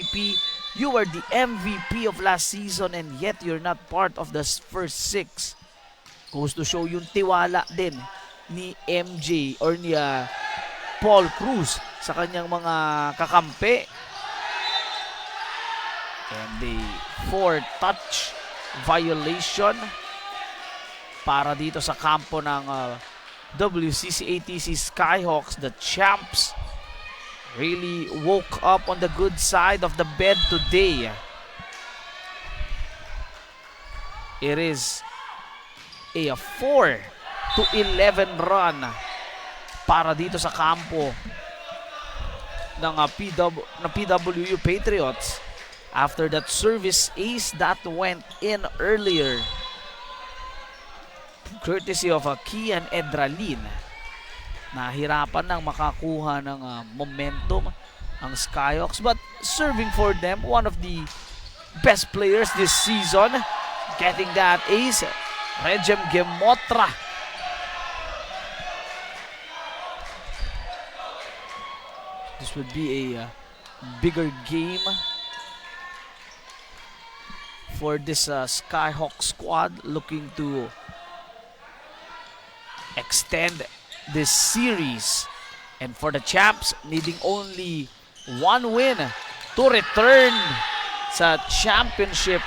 MVP. You were the MVP of last season and yet you're not part of the first 6. Goes to show yung tiwala din ni MJ or ni Paul Cruz sa kanyang mga kakampi. And the 4-touch violation para dito sa kampo ng WCC ATC Skyhawks. The champs really woke up on the good side of the bed today. It is a 4-11 run para dito sa kampo ng PWU Patriots after that service ace that went in earlier courtesy of Kian Edralin. Nahirapan nang makakuha ng momentum ang Skyhawks, but serving for them, one of the best players this season, getting that ace, Regem Gemotra. This would be a bigger game for this Skyhawk squad, looking to extend this series, and for the champs needing only 1 win to return sa championship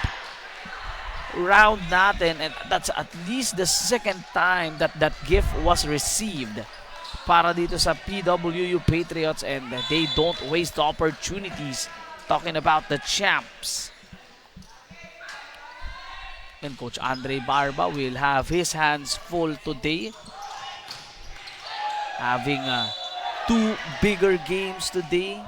round natin, and that's at least the second time that that gift was received para dito sa PWU Patriots, and they don't waste the opportunities. Talking about the champs, and Coach Andre Barba will have his hands full today, having 2 bigger games today.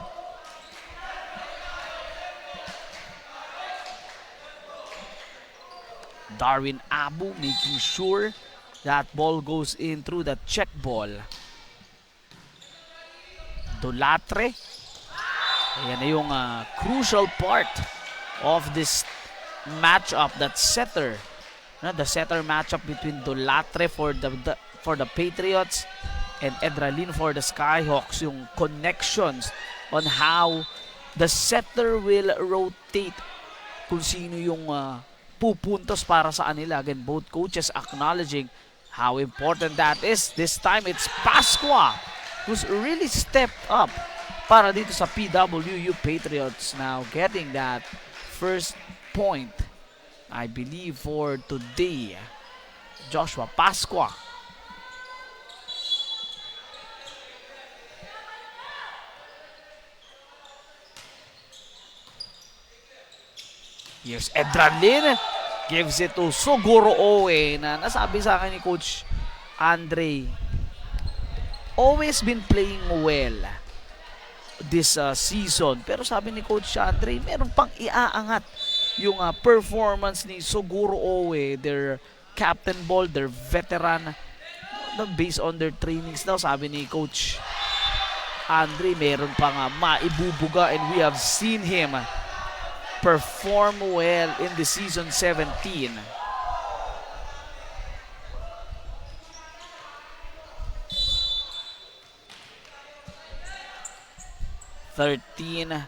Darwin Abu making sure that ball goes in through the check ball. Dolatre. Ayan na yung crucial part of this matchup, that setter. The setter matchup between Dolatre for the Patriots and Edralin for the Skyhawks, yung connections on how the setter will rotate, kung sino yung pupuntos para sa kanila. Again, both coaches acknowledging how important that is. This time it's Pasqua who's really stepped up para dito sa PWU Patriots, now getting that first point, I believe, for today. Joshua Pasqua. Here's Edralin, gives it to Suguro Owe, na nasabi sa akin ni Coach Andre, always been playing well this season. Pero sabi ni Coach Andre, meron pang iaangat yung performance ni Suguro Owe, their captain ball, their veteran, based on their trainings daw. Sabi ni Coach Andre, meron pang maibubuga, and we have seen him perform well in the season 17. 13-11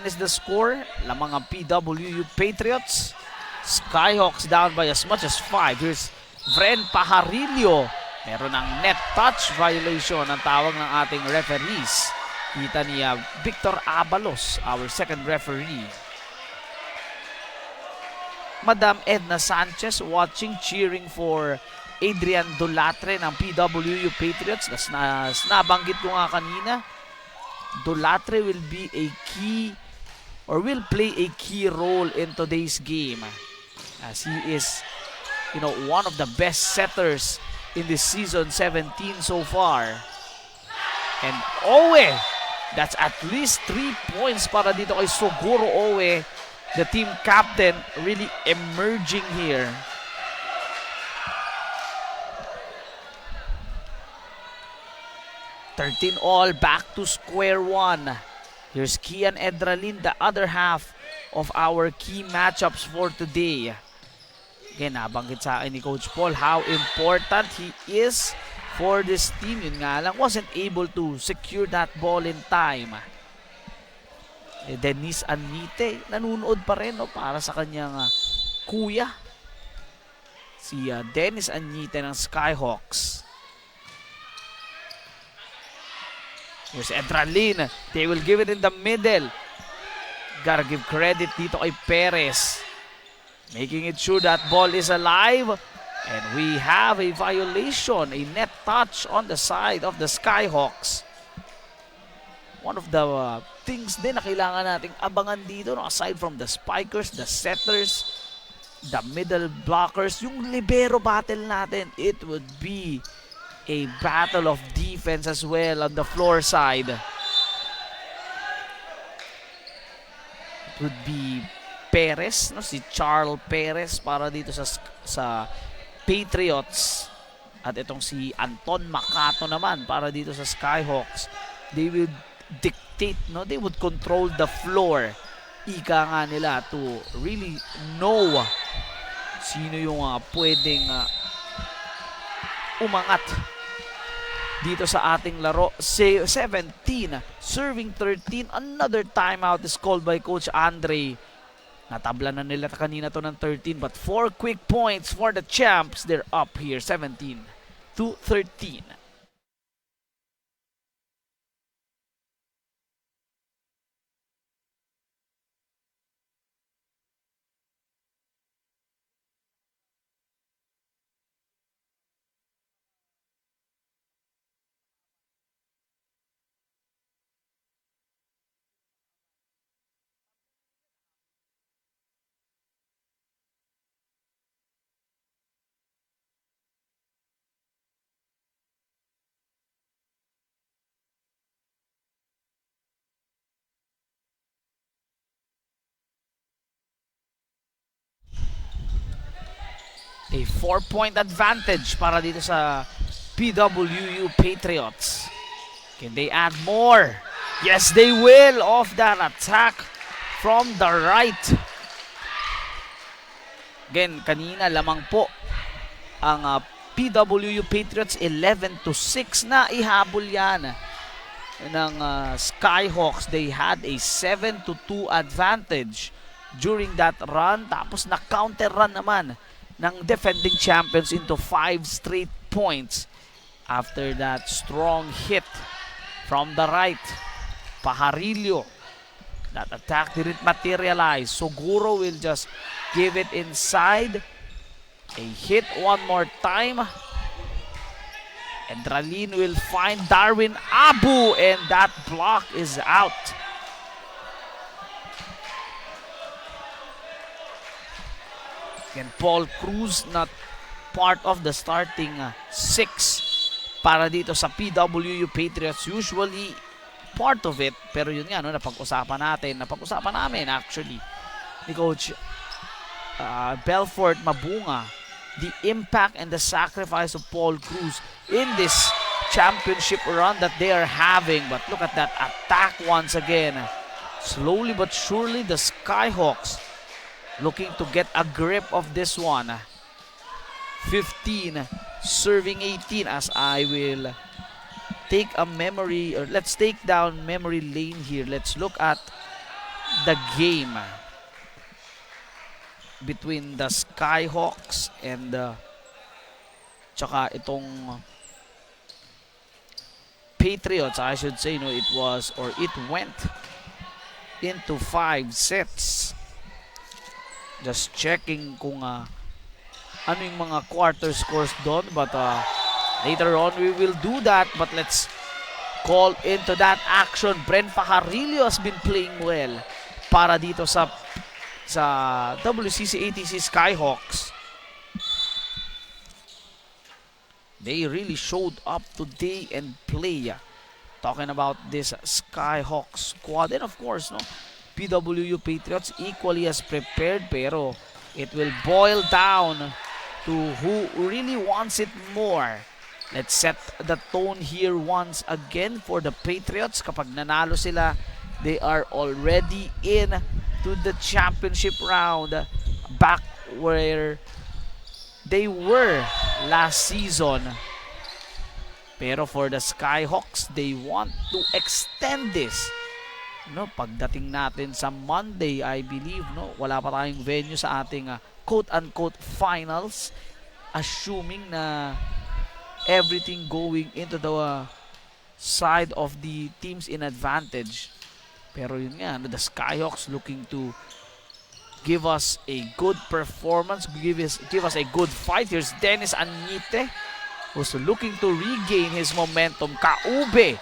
is the score. Lamang ang PWU Patriots. Skyhawks down by as much as 5. Here's Vren Pajarillo. Meron ng net touch violation ang tawag ng ating referees. Kita ni Victor Abalos, our second referee. Madam Edna Sanchez watching, cheering for Adrian Dolatre ng PWU Patriots. Nabanggit ko nga kanina, Dolatre will be a key, or will play a key role in today's game, as he is, one of the best setters in this season 17 so far. And Owe, that's at least 3 points para dito kay Suguro Owe, the team captain, really emerging here. All, back to square one. Here's Kian Edralin, the other half of our key matchups for today. Again, nabanggit sa akin ni Coach Paul how important he is for this team. Yun nga lang, wasn't able to secure that ball in time. Dennis Anite, nanunood pa rin no, para sa kanyang kuya. Si Dennis Anite ng Skyhawks. Here's Edralin. They will give it in the middle. Gotta give credit dito kay Perez. Making it sure that ball is alive. And we have a violation, a net touch on the side of the Skyhawks. One of the things din na kailangan nating abangan dito, no? Aside from the spikers, the setters, the middle blockers, yung libero battle natin, it would be a battle of defense as well on the floor side. It would be Perez, no? Si Charles Perez para dito sa Patriots. At itong si Anton Macato naman para dito sa Skyhawks. They would dictate, no? They would control the floor. Ika nga nila to really know sino yung pwedeng umangat dito sa ating laro. 17 serving 13. Another timeout is called by Coach Andre. Natabla na nila kanina to ng 13, but 4 quick points for the champs. They're up here 17-13. A 4-point advantage para dito sa PWU Patriots. Can they add more? Yes, they will off that attack from the right. Again, kanina lamang po ang PWU Patriots 11-6 na ihabol yan ng Skyhawks. They had a 7-2 advantage during that run. Tapos na-counter run naman ng defending champions into 5 straight points after that strong hit from the right. Pajarillo. That attack didn't materialize. Suguro will just give it inside. A hit one more time. And Dralin will find Darwin Abu, and that block is out. And Paul Cruz not part of the starting 6 para dito sa PWU Patriots. Usually part of it, pero yun nga, no, napag-usapan namin actually ni Coach Belfort Mabunga, the impact and the sacrifice of Paul Cruz in this championship run that they are having. But look at that attack once again. Slowly but surely, the Skyhawks looking to get a grip of this one. 15 serving 18 as I will take a memory, or let's take down memory lane here. Let's look at the game between the Skyhawks and tsaka itong Patriots, I should say. No, it went into 5 sets. Just checking kung ano yung mga quarter scores doon, but later on we will do that. But let's call into that action. Bren Pajarillo has been playing well para dito sa WCC ATC Skyhawks. They really showed up today and play. Talking about this Skyhawks squad, and of course, no, PWU Patriots equally as prepared, pero it will boil down to who really wants it more. Let's set the tone here once again for the Patriots. Kapag nanalo sila, they are already in to the championship round, back where they were last season. Pero for the Skyhawks, they want to extend this no, pagdating natin sa Monday, I believe, no, wala pa tayong venue sa ating quote-unquote finals, assuming na everything going into the side of the teams in advantage. Pero yun nga, no, the Skyhawks looking to give us a good performance, give us a good fight. Here's Dennis Anite, who's looking to regain his momentum. Kaube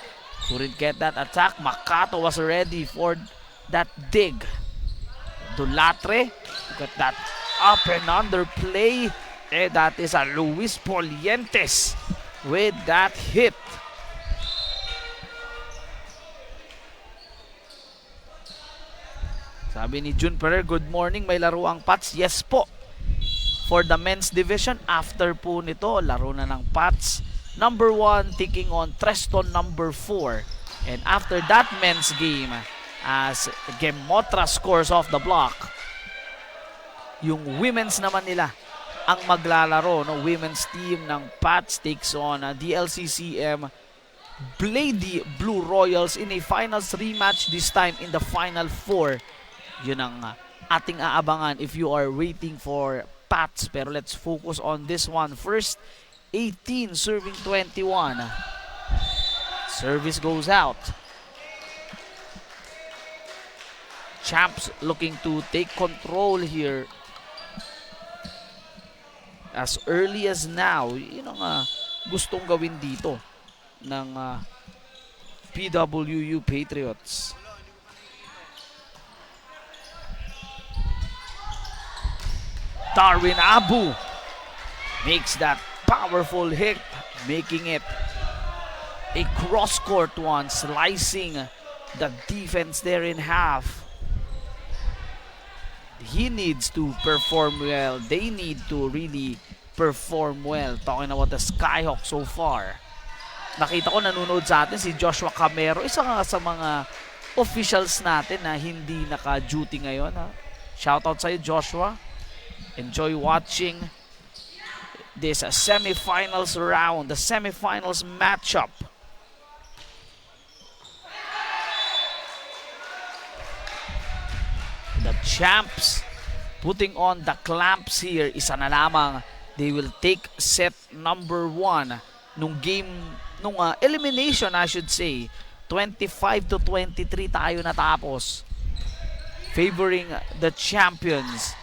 couldn't get that attack. Makato was ready for that dig. Dulatre, look at that up and under play. That is a Luis Polientes with that hit. Sabi ni June Perer, good morning, may laro ang Pats? Yes po. For the men's division, after po nito, laro na ng Pats. Number 1 taking on Treston number 4. And after that men's game, as Gemotra scores off the block, yung women's naman nila ang maglalaro. No? Women's team ng Pats takes on DLCCM Blady Blue Royals in a finals rematch, this time in the final 4. Yun ang ating aabangan if you are waiting for Pats. Pero let's focus on this one first. 18 serving 21. Service goes out. Champs looking to take control here as early as now. Yun ang gustong gawin dito ng PWU Patriots. Darwin Abu makes that powerful hit, making it a cross-court one, slicing the defense there in half. He needs to perform well. They need to really perform well. Talking about the Skyhawks so far. Nakita ko nanonood sa atin si Joshua Camero, isa nga sa mga officials natin na hindi naka-duty ngayon. Shoutout sa'yo, Joshua. Enjoy watching this semifinals round, the semifinals matchup. The champs putting on the clamps here. Isa na lamang. They will take set number 1 nung game, nung elimination I should say. 25-23 tayo natapos, favoring the champions.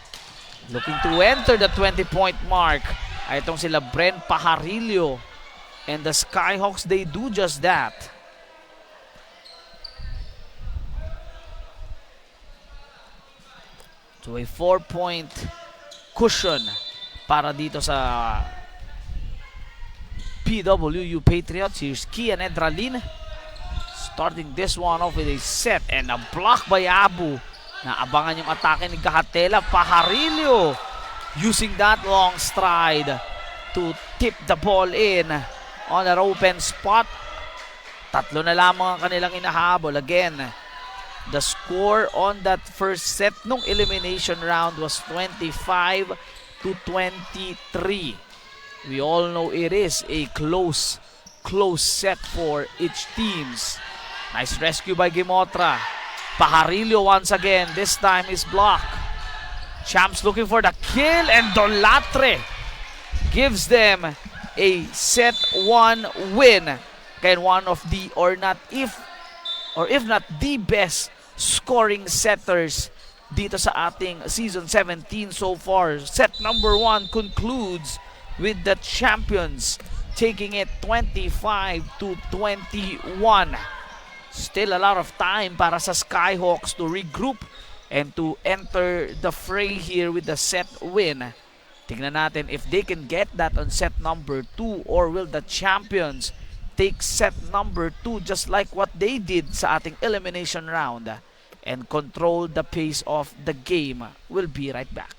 Looking to enter the 20-point mark. Ay itong sila Bren Pajarillo. And the Skyhawks, they do just that. So a 4-point cushion para dito sa PWU Patriots. Here's Kian Edralin starting this one off with a set and a block by Abu. Naabangan yung atake ni Gahatela. Pajarillo using that long stride to tip the ball in on an open spot. Tatlo na lamang ang kanilang inahabol. Again, the score on that first set nung elimination round was 25-23. We all know it is a close set for each teams. Nice rescue by Gemotra. Pajarillo once again, this time is blocked. Champs looking for the kill and Dolatre gives them a set 1 win. Kaya one of the if not the best scoring setters dito sa ating season 17 so far. Set number 1 concludes with the champions taking it 25-21. Still a lot of time para sa Skyhawks to regroup and to enter the fray here with the set win. Tingnan natin if they can get that on set number 2 or will the champions take set number 2 just like what they did sa ating elimination round and control the pace of the game. We'll be right back.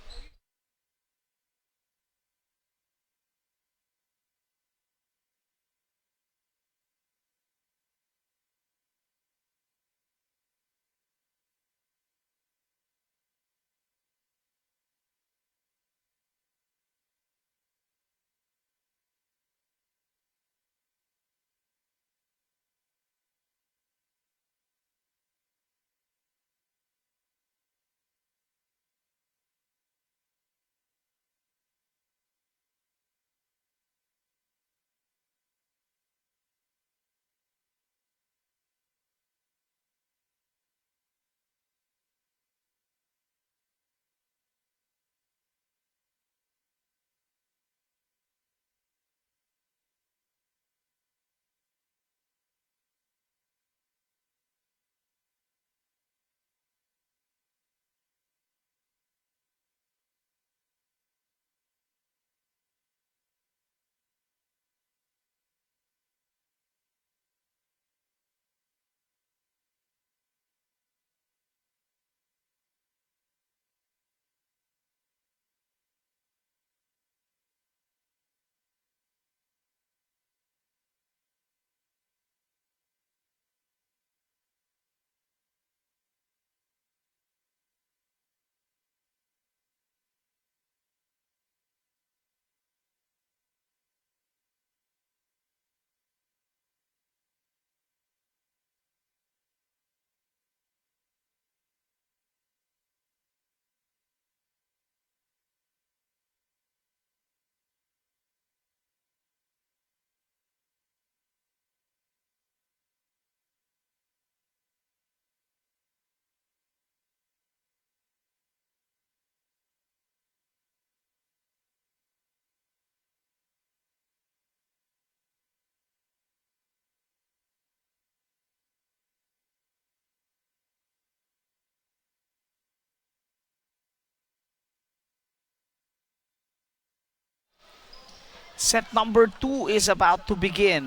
Set number 2 is about to begin.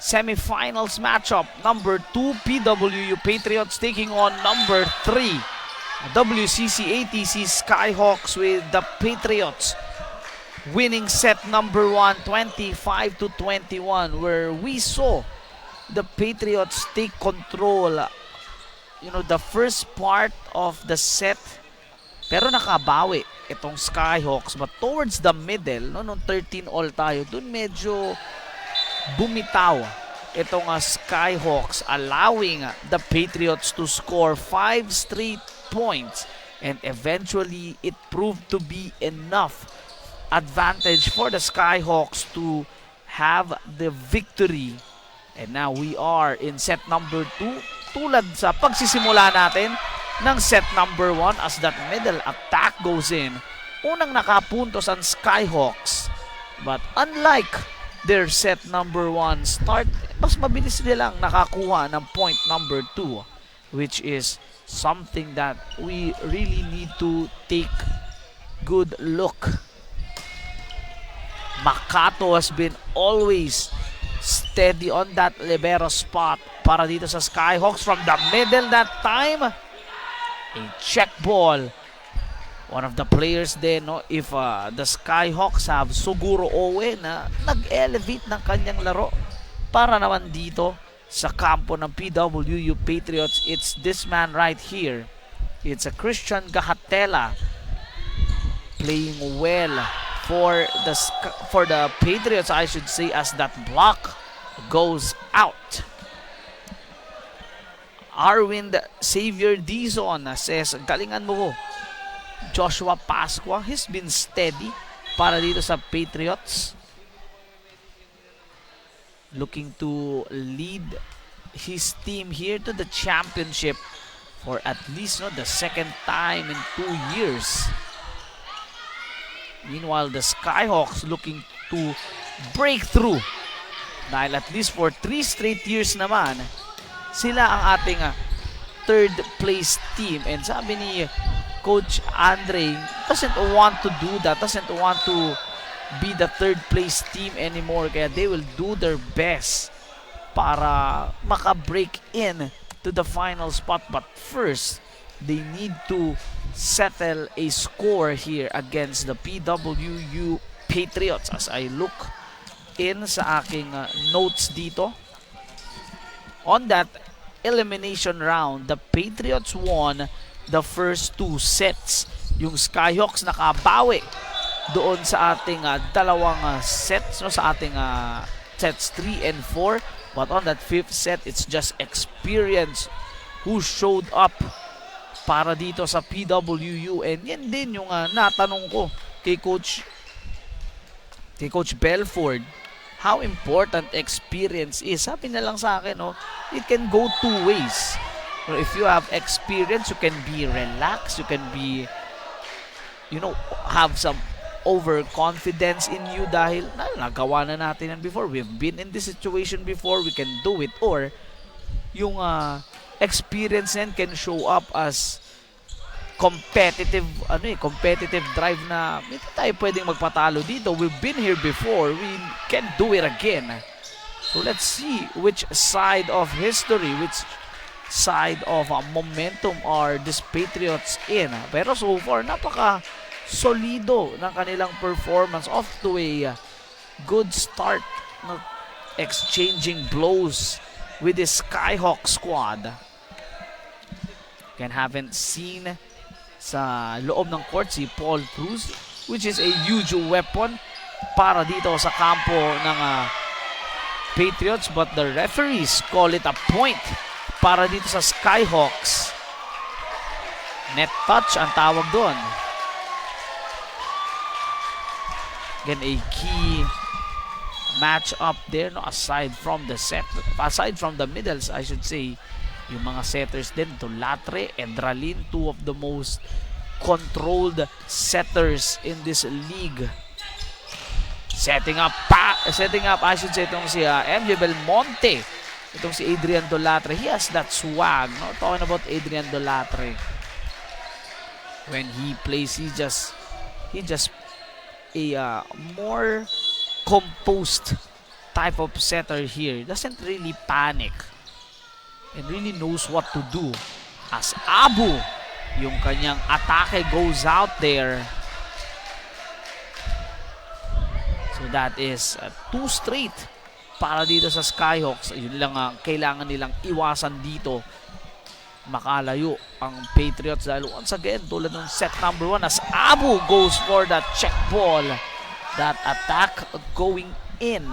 Semifinals matchup. Number 2, PWU Patriots taking on number 3, WCC ATC Skyhawks, with the Patriots winning set number 1, 25-21, where we saw the Patriots take control, the first part of the set, pero nakabawi itong Skyhawks. But towards the middle, nung 13-all tayo, dun medyo bumitaw itong Skyhawks, allowing the Patriots to score 5 straight points, and eventually it proved to be enough advantage for the Skyhawks to have the victory. And now we are in set number 2, tulad sa pagsisimula natin ng set number 1, as that middle attack goes in. Unang nakapuntos ang Skyhawks, but unlike their set number 1 start, mas mabilis nilang nakakuha ng point number 2, which is something that we really need to take good look. Makato has been always steady on that libero spot para dito sa Skyhawks from the middle that time. A check ball. One of the players then, if the Skyhawks have Suguro Owe na nag-elevate ng kanyang laro para naman dito sa kampo ng PWU Patriots. It's this man right here. It's a Christian Gahatela playing well for the Patriots, I should say, as that block goes out. Arwind Xavier Dizon says, galingan mo, Joshua Pasqua. He's been steady para dito sa Patriots, looking to lead his team here to the championship for at least the second time in 2 years. Meanwhile, the Skyhawks looking to break through, dahil at least for 3 straight years naman sila ang ating third place team. And sabi ni Coach Andre, doesn't want to do that, doesn't want to be the third place team anymore, kaya they will do their best para maka-break in to the final spot. But first, they need to settle a score here against the PWU Patriots. As I look in sa aking notes dito, on that elimination round, the Patriots won the first 2 sets. Yung Skyhawks nakabawi doon sa ating dalawang sets, sa ating sets 3 and 4. But on that 5th set, it's just experience who showed up para dito sa PWU. And yan din yung natanong ko kay Coach Belford, how important experience is. Sabi na lang sa akin, it can go 2 ways. If you have experience, you can be relaxed, you can be, have some overconfidence in you dahil nagawa na natin yan before. We've been in this situation before, we can do it. Or yung experience yan can show up as competitive drive na hindi tayo pwedeng magpatalo dito. We've been here before, we can do it again. So let's see which side of history, which side of momentum are these Patriots in. Pero so far, napaka solido ng kanilang performance, off to a good start, exchanging blows with the Skyhawk squad. Haven't seen sa loob ng court si Paul Cruz, which is a huge weapon para dito sa kampo ng Patriots, but the referees call it a point para dito sa Skyhawks. Net touch ang tawag doon. Again, a key match up there, aside from the middles, I should say. Yung mga setters din, Dolatre and Dralin, 2 of the most controlled setters in this league. Setting up, I should say, itong si MJ Belmonte. Itong si Adrian Dolatre, he has that swag, talking about Adrian Dolatre. When he plays, he just a more composed type of setter here. Doesn't really panic and really knows what to do. As Abu, yung kanyang atake goes out there. So that is 2 straight para dito sa Skyhawks. Yun lang ang kailangan nilang iwasan dito. Makalayo ang Patriots dahil once again, tulad ng set number 1, as Abu goes for that check ball. That attack going in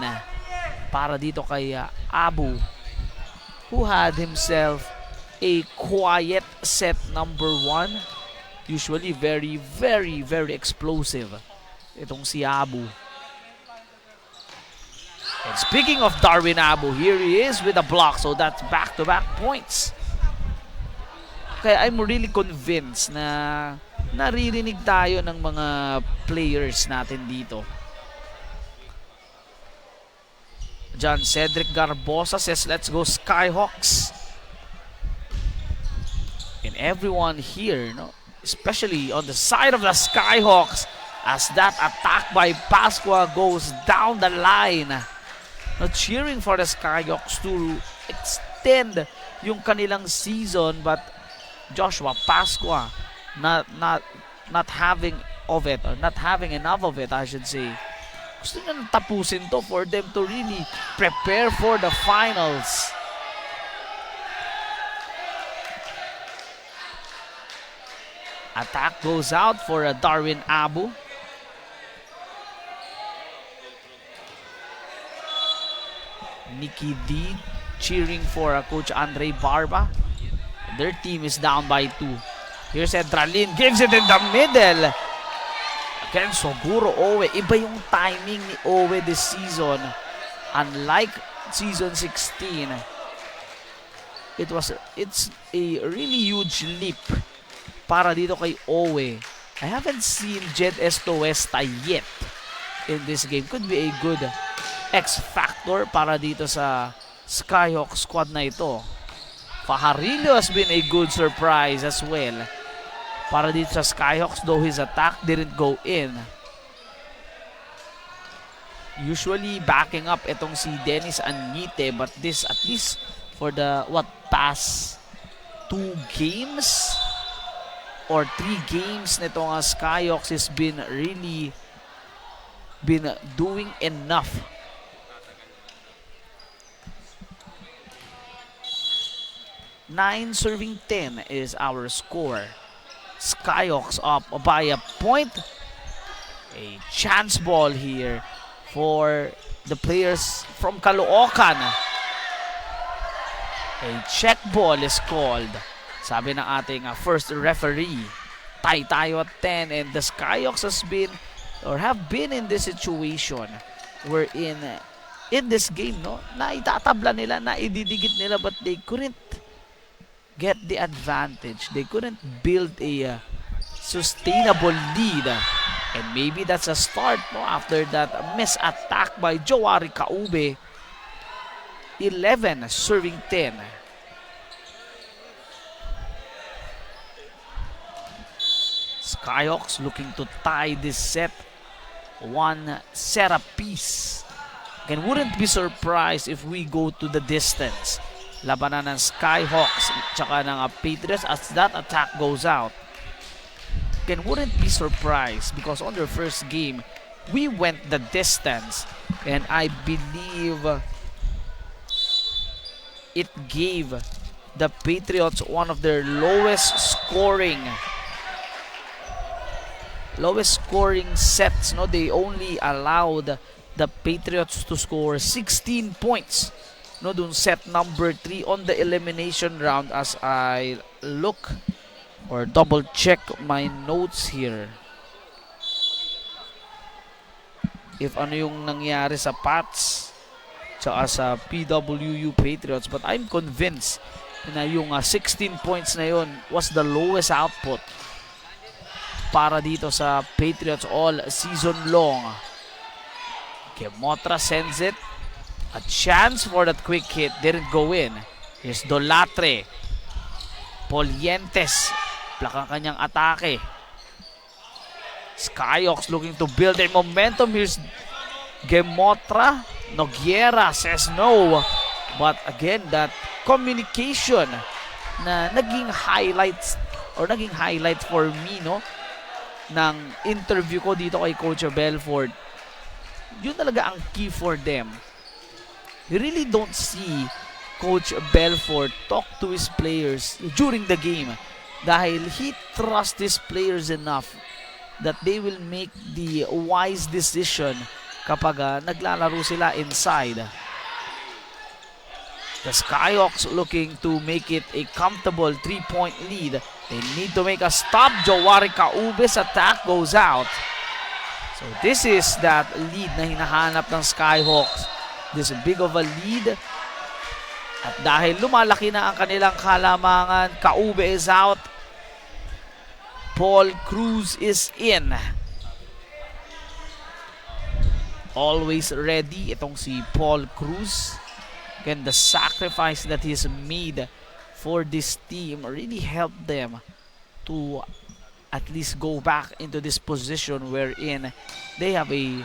para dito kay Abu, who had himself a quiet set number 1. Usually very, very, very explosive itong si Abu. And speaking of Darwin Abu, here he is with a block. So that's back-to-back points. Kaya I'm really convinced na naririnig tayo ng mga players natin dito. John Cedric Garbosa says, let's go Skyhawks. And everyone here, no, especially on the side of the Skyhawks, as that attack by Pascua goes down the line. Not cheering for the Skyhawks to extend yung kanilang season, but Joshua Pascua not having of it, or not having enough of it, I should say. Gusto nyo tapusin to for them to really prepare for the finals. Attack goes out for Darwin Abu. Nikki D cheering for Coach Andre Barba. Their team is down by 2. Here's Edralin, gives it in the middle. Again, Soguro Owe. Iba yung timing ni Owe this season. Unlike season 16, it's a really huge leap para dito kay Owe. I haven't seen Jed Estoesta yet in this game. Could be a good X-factor para dito sa Skyhawk squad na ito. Fajarillo has been a good surprise as well para dito sa Skyhawks, though his attack didn't go in. Usually backing up itong si Dennis Anite, but this, at least for the past 2 games or 3 games nitong Skyhawks has been really doing enough. 9 serving 10 is our score. Skyhawks up by a point. A chance ball here for the players from Caloocan. A check ball is called. Sabi ng ating first referee, tie tayo at 10, and the Skyhawks has been or have been in this situation wherein in this game, no, na itatabla nila, na ididikit nila, but they couldn't get the advantage. They couldn't build a sustainable lead. And maybe that's a start, no, after that miss attack by Joari Kaube. 11 serving 10. Skyhawks looking to tie this set. 1 set apiece. Again, wouldn't be surprised if we go to the distance. Labanan ng Skyhawks tsaka ng Patriots as that attack goes out. Again, wouldn't be surprised because on their first game, we went the distance, and I believe it gave the Patriots one of their lowest scoring sets. No, they only allowed the Patriots to score 16 points. No, dun set number 3 on the elimination round, as I look or double check my notes here. If ano yung nangyari sa Pats tsaka sa PWU Patriots, but I'm convinced na yung 16 points na yun was the lowest output para dito sa Patriots all season long. Kemotra sends it. A chance for that quick hit, didn't go in. Here's Dolatre. Polientes, plaka kanyang atake. Skyhawks looking to build a momentum. Here's Gemotra, Noguera says no. But again, that communication na naging highlights or naging highlight for me, no, ng interview ko dito kay Coach Belfort. Yun talaga ang key for them. You really don't see Coach Belfort talk to his players during the game dahil he trusts his players enough that they will make the wise decision kapag naglalaro sila inside. The Skyhawks looking to make it a comfortable 3-point lead. They need to make a stop. Jawari Kaube's attack goes out. So this is that lead na hinahanap ng Skyhawks. This big of a lead. At dahil lumalaki na ang kanilang kalamangan, Kaube is out. Paul Cruz is in. Always ready itong si Paul Cruz. Again, the sacrifice that he's made for this team really helped them to at least go back into this position wherein they have a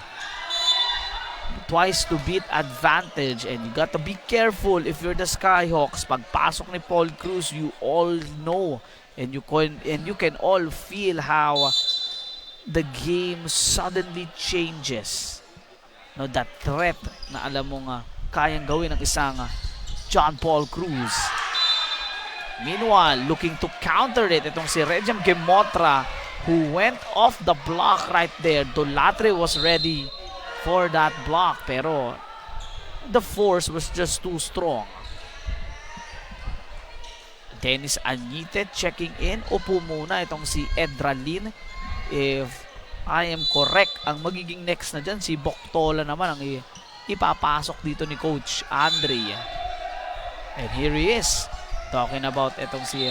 twice to beat advantage, and you got to be careful if you're the Skyhawks. Pagpasok ni Paul Cruz, you all know and you can all feel how the game suddenly changes. No, that threat na alam mo nga kayang gawin ng isang John Paul Cruz. Meanwhile, looking to counter it, itong si Regem Gemotra who went off the block right there. Dolatre was ready for that block pero the force was just too strong. Dennis Añite checking in. Upo muna itong si Edralin. If I am correct, ang magiging next na dyan si Boktola naman ang ipapasok dito ni Coach Andre. And here he is talking about itong si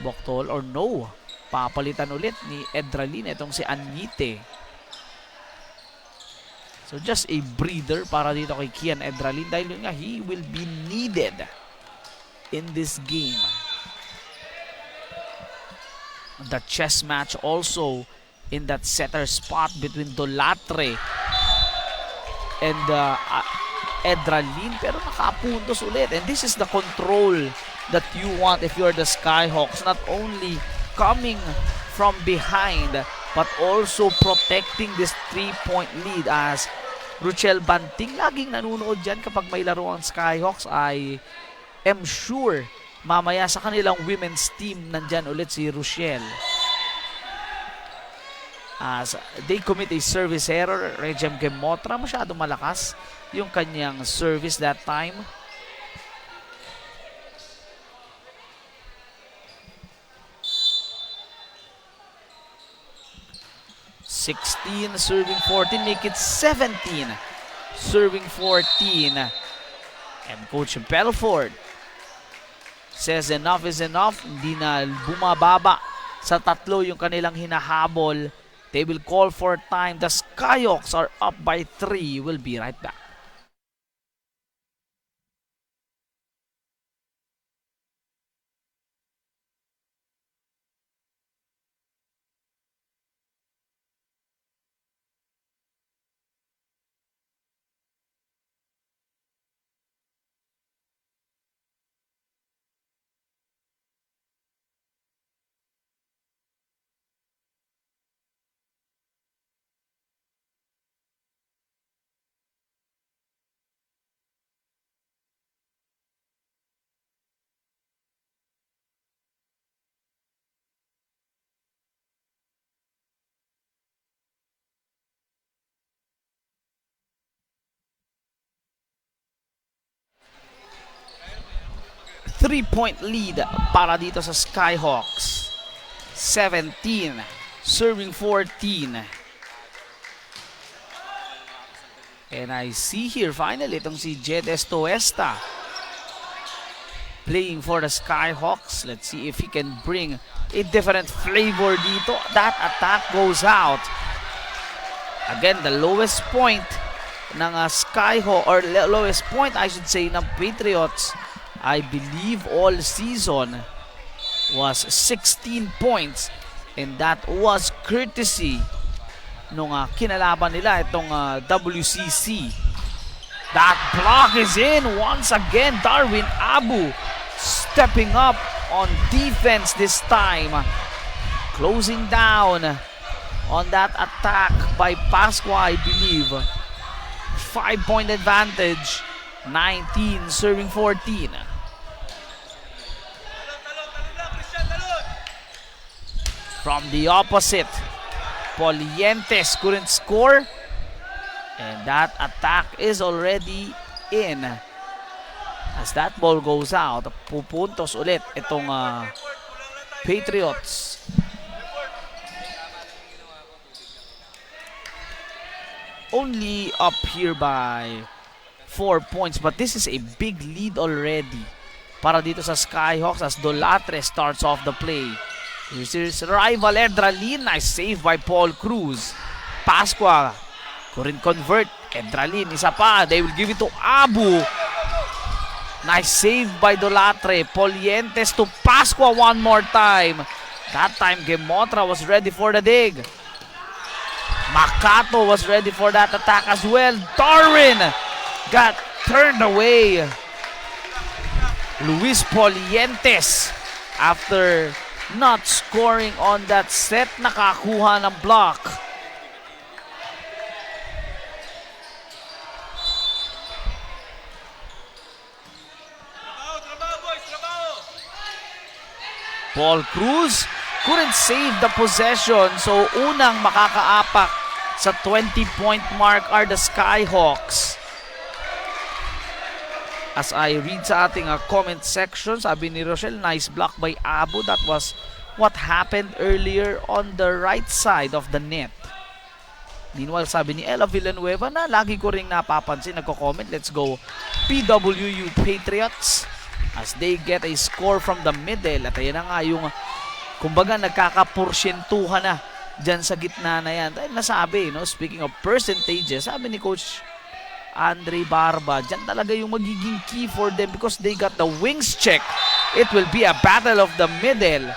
Boktol or no. Papalitan ulit ni Edralin itong si Añite. So just a breather para dito kay Kian Edralin dahil yun nga, he will be needed in this game. The chess match also in that setter spot between Dolatre and Edralin, pero nakapuntos ulit. And this is the control that you want if you're the Skyhawks. Not only coming from behind, but also protecting this 3-point lead. As Ruchel Banting laging nanunood dyan kapag may laro ang Skyhawks, I am sure mamaya sa kanilang women's team nandyan ulit si Ruchel. As they commit a service error, Regem Gemotra masyadong malakas yung kanyang service that time. Serving 14, make it 17. Serving 14. And Coach Belfort says enough is enough. Hindi na bumababa sa tatlo yung kanilang hinahabol. They will call for time. The Skyhawks are up by 3. We'll be right back. Three-point lead para dito sa Skyhawks. 17, serving 14. And I see here finally itong si Jed Estoesta playing for the Skyhawks. Let's see if he can bring a different flavor dito. That attack goes out. Again, the lowest point ng Skyhawks, or lowest point I should say ng Patriots, I believe all season, was 16 points, and that was courtesy nung kinalaban nila itong WCC. That block is in once again. Darwin Abu stepping up on defense this time. Closing down on that attack by Pasqua, I believe. 5-point advantage. 19 serving 14. From the opposite, Polientes couldn't score. And that attack is already in. As that ball goes out, pupuntos ulit itong Patriots. Only up here by 4 points, but this is a big lead already para dito sa Skyhawks as Dolatre starts off the play. Here's his rival Edralin. Nice save by Paul Cruz. Pasqua couldn't convert. Edralin, isa pa. They will give it to Abu. Nice save by Dolatre. Polientes to Pasqua one more time. That time, Gemotra was ready for the dig. Makato was ready for that attack as well. Darwin got turned away. Luis Polientes, after not scoring on that set, nakakuha ng block. Paul Cruz couldn't save the possession, so unang makakaapak sa 20-point mark are the Skyhawks. As I read sa ating comment section, sabi ni Rochelle, nice block by Abu. That was what happened earlier on the right side of the net. Meanwhile, sabi ni Ella Villanueva na lagi ko ring napapansin, nagko-comment, let's go PWU Patriots as they get a score from the middle. At ayan na nga yung, kumbaga, nagkakaporsyentuhan na dyan sa gitna na yan. Dahil nasabi, no, speaking of percentages, sabi ni Coach Andre Barba, dyan talaga yung magiging key for them because they got the wings check. It will be a battle of the middle.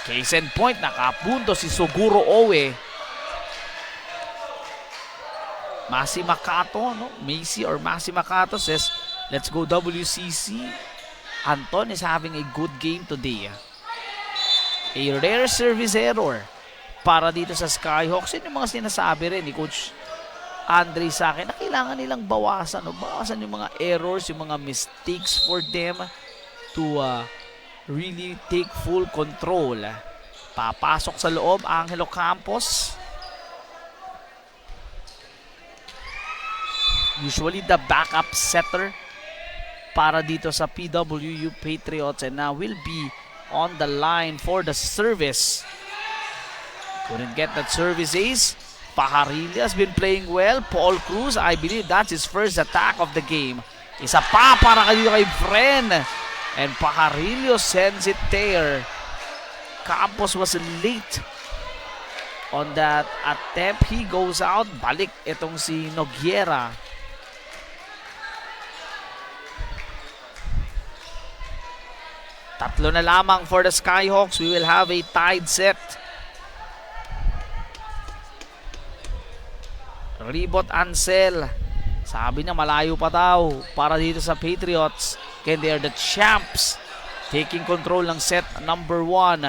Case in point, nakapunto si Suguro Owe. Masi Makato, no? Macy or Masi Makato says, let's go WCC. Anton is having a good game today. A rare service error para dito sa Skyhawks. Yun yung mga sinasabi rin ni Coach Andre sa akin na kailangan nilang bawasan. No? Bawasan yung mga errors, yung mga mistakes for them to really take full control. Papasok sa loob, Angelo Campos. Usually the backup setter para dito sa PWU Patriots, and now will be on the line for the service. Couldn't get that service ace. Pajarilla has been playing well. Paul Cruz, I believe that's his first attack of the game. Isa pa para kay Fren. And Pajarillo sends it there. Campos was late on that attempt. He goes out. Balik itong si Noguera. Tatlo na lamang for the Skyhawks. We will have a tied set. Ribot Ansel. Sabi niya malayo pa daw para dito sa Patriots. Again, they are the champs. Taking control ng set number 1.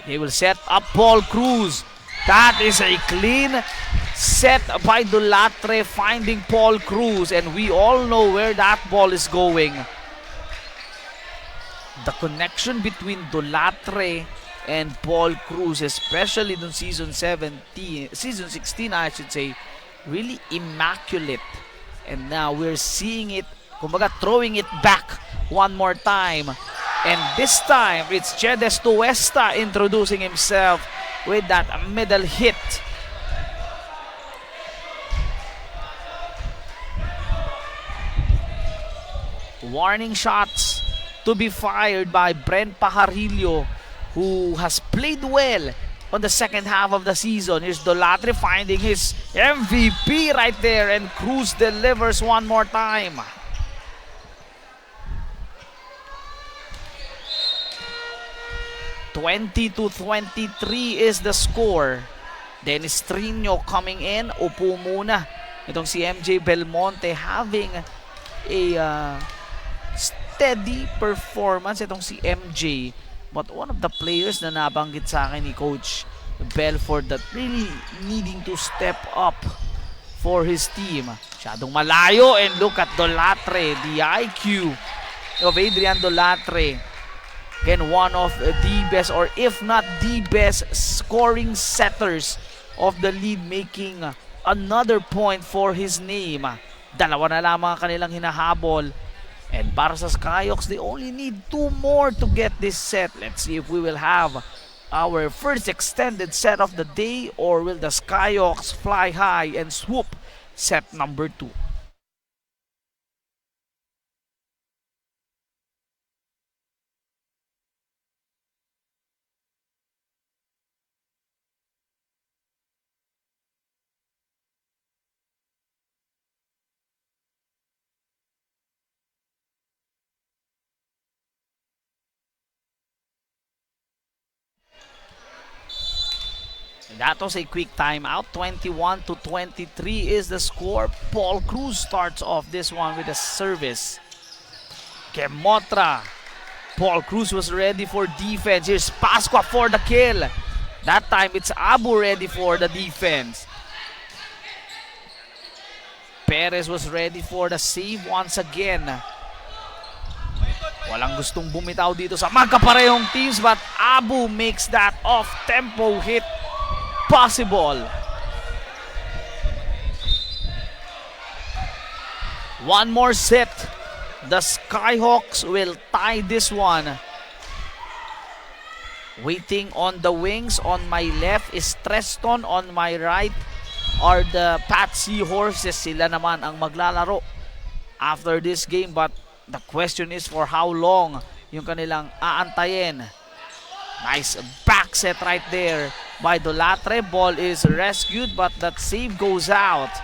They will set up Paul Cruz. That is a clean set by Dolatre finding Paul Cruz. And we all know where that ball is going. The connection between Dolatre and Paul Cruz, especially in season 16, I should say, really immaculate. And now we're seeing it, kumbaga, throwing it back one more time. And this time, it's Chedes Tuesta introducing himself with that middle hit. Warning shots to be fired by Brent Pajarillo, who has played well on the second half of the season. Here's Dolatre finding his MVP right there, and Cruz delivers one more time. (20-23) is the score. Dennis Trino coming in. Upo muna. Itong si MJ Belmonte having a steady performance. Itong si MJ. But one of the players na nabanggit sa akin ni Coach Belfort that really needing to step up for his team. Masyadong malayo, and look at Dolatre, the IQ of Adrian Dolatre. Again, one of the best, or if not the best, scoring setters of the league, making another point for his name. Dalawa na lamang kanilang hinahabol. And para sa Skyhawks, they only need 2 more to get this set. Let's see if we will have our first extended set of the day, or will the Skyhawks fly high and swoop set number 2. That was a quick timeout. 21-23 is the score. Paul Cruz starts off this one with a service. Kemotra. Paul Cruz was ready for defense. Here's Pasqua for the kill. That time it's Abu ready for the defense. Perez was ready for the save once again. Walang gustong bumitaw dito sa magkaparehong teams, but Abu makes that off-tempo hit possible. One more set. The Skyhawks will tie this one. Waiting on the wings. On my left is Treston. On my right are the Patsy Horses. Sila naman ang maglalaro after this game. But the question is for how long yung kanilang aantayin. Nice back set right there by Dolatre. Ball is rescued, but that save goes out.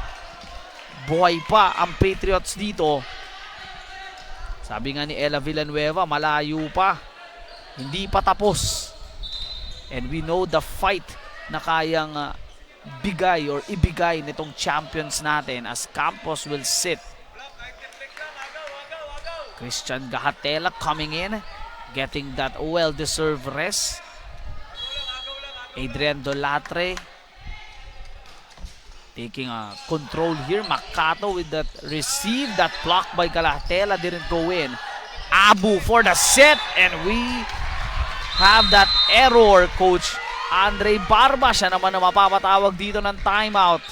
Buhay pa ang Patriots dito. Sabi nga ni Ella Villanueva, malayo pa. Hindi pa tapos. And we know the fight na kayang bigay or ibigay nitong champions natin, as Campos will sit. Christian Gahatela coming in, getting that well-deserved rest. Adrian Dolatre taking a control here. Makato with that receive. That block by Galatela didn't go in. Abu for the set, and we have that error. Coach Andre Barba, siya naman na mapapatawag dito ng timeout.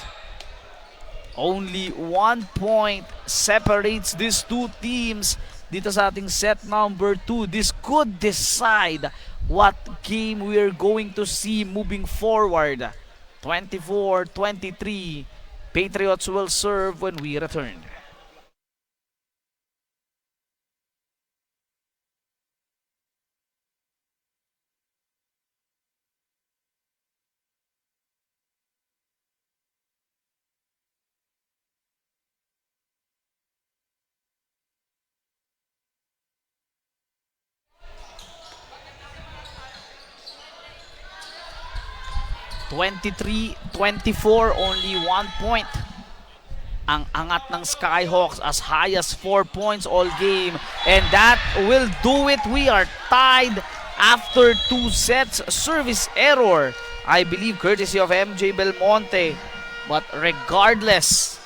Only 1 point separates these two teams dito sa ating set number 2. This could decide what game we are going to see moving forward. 24-23. Patriots will serve when we return. (23-24), only 1 point. Ang angat ng Skyhawks, as high as 4 points all game. And that will do it. We are tied after 2 sets. Service error, I believe, courtesy of MJ Belmonte. But regardless,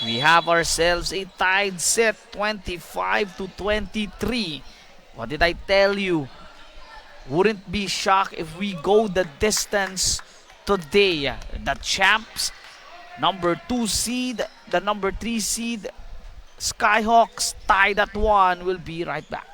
we have ourselves a tied set, 25-23. What did I tell you? Wouldn't be shocked if we go the distance today. The champs, number 2 seed, the number 3 seed, Skyhawks tied at 1. Will be right back.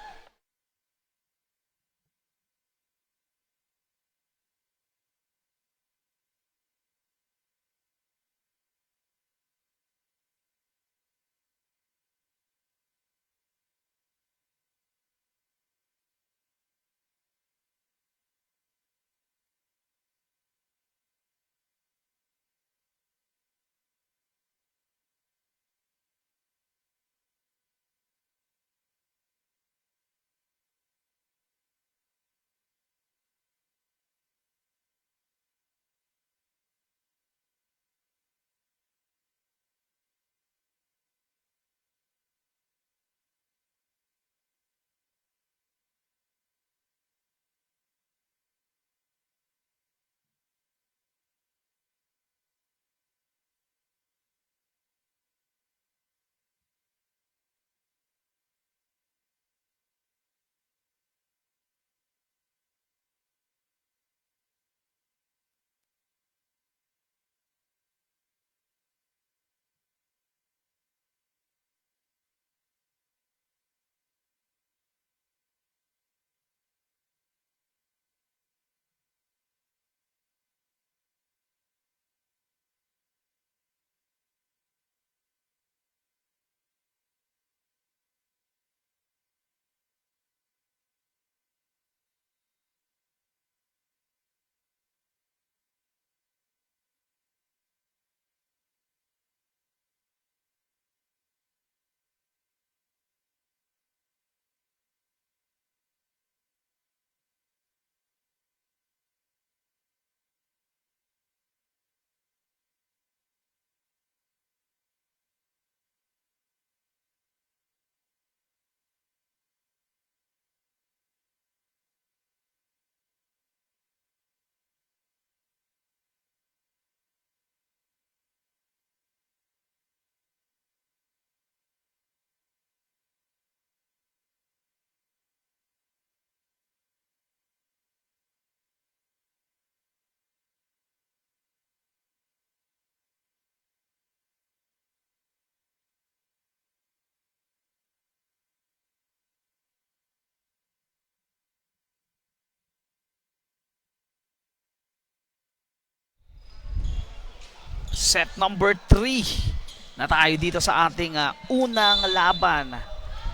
Set number 3 na tayo dito sa ating unang laban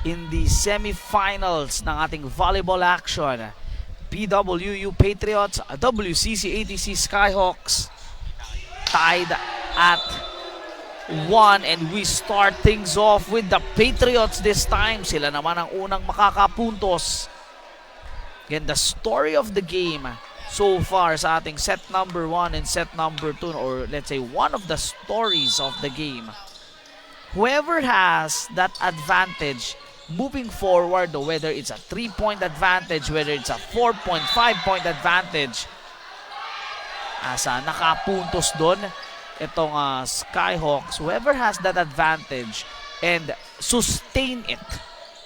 in the semifinals ng ating volleyball action. PWU Patriots, WCC ATC Skyhawks tied at 1, and we start things off with the Patriots this time. Sila naman ang unang makakapuntos. Again, the story of the game so far sa ating set number 1 and set number 2, or let's say one of the stories of the game. Whoever has that advantage moving forward, whether it's a 3-point advantage, whether it's a 4.5-point advantage, nakapuntos doon itong Skyhawks, whoever has that advantage and sustain it,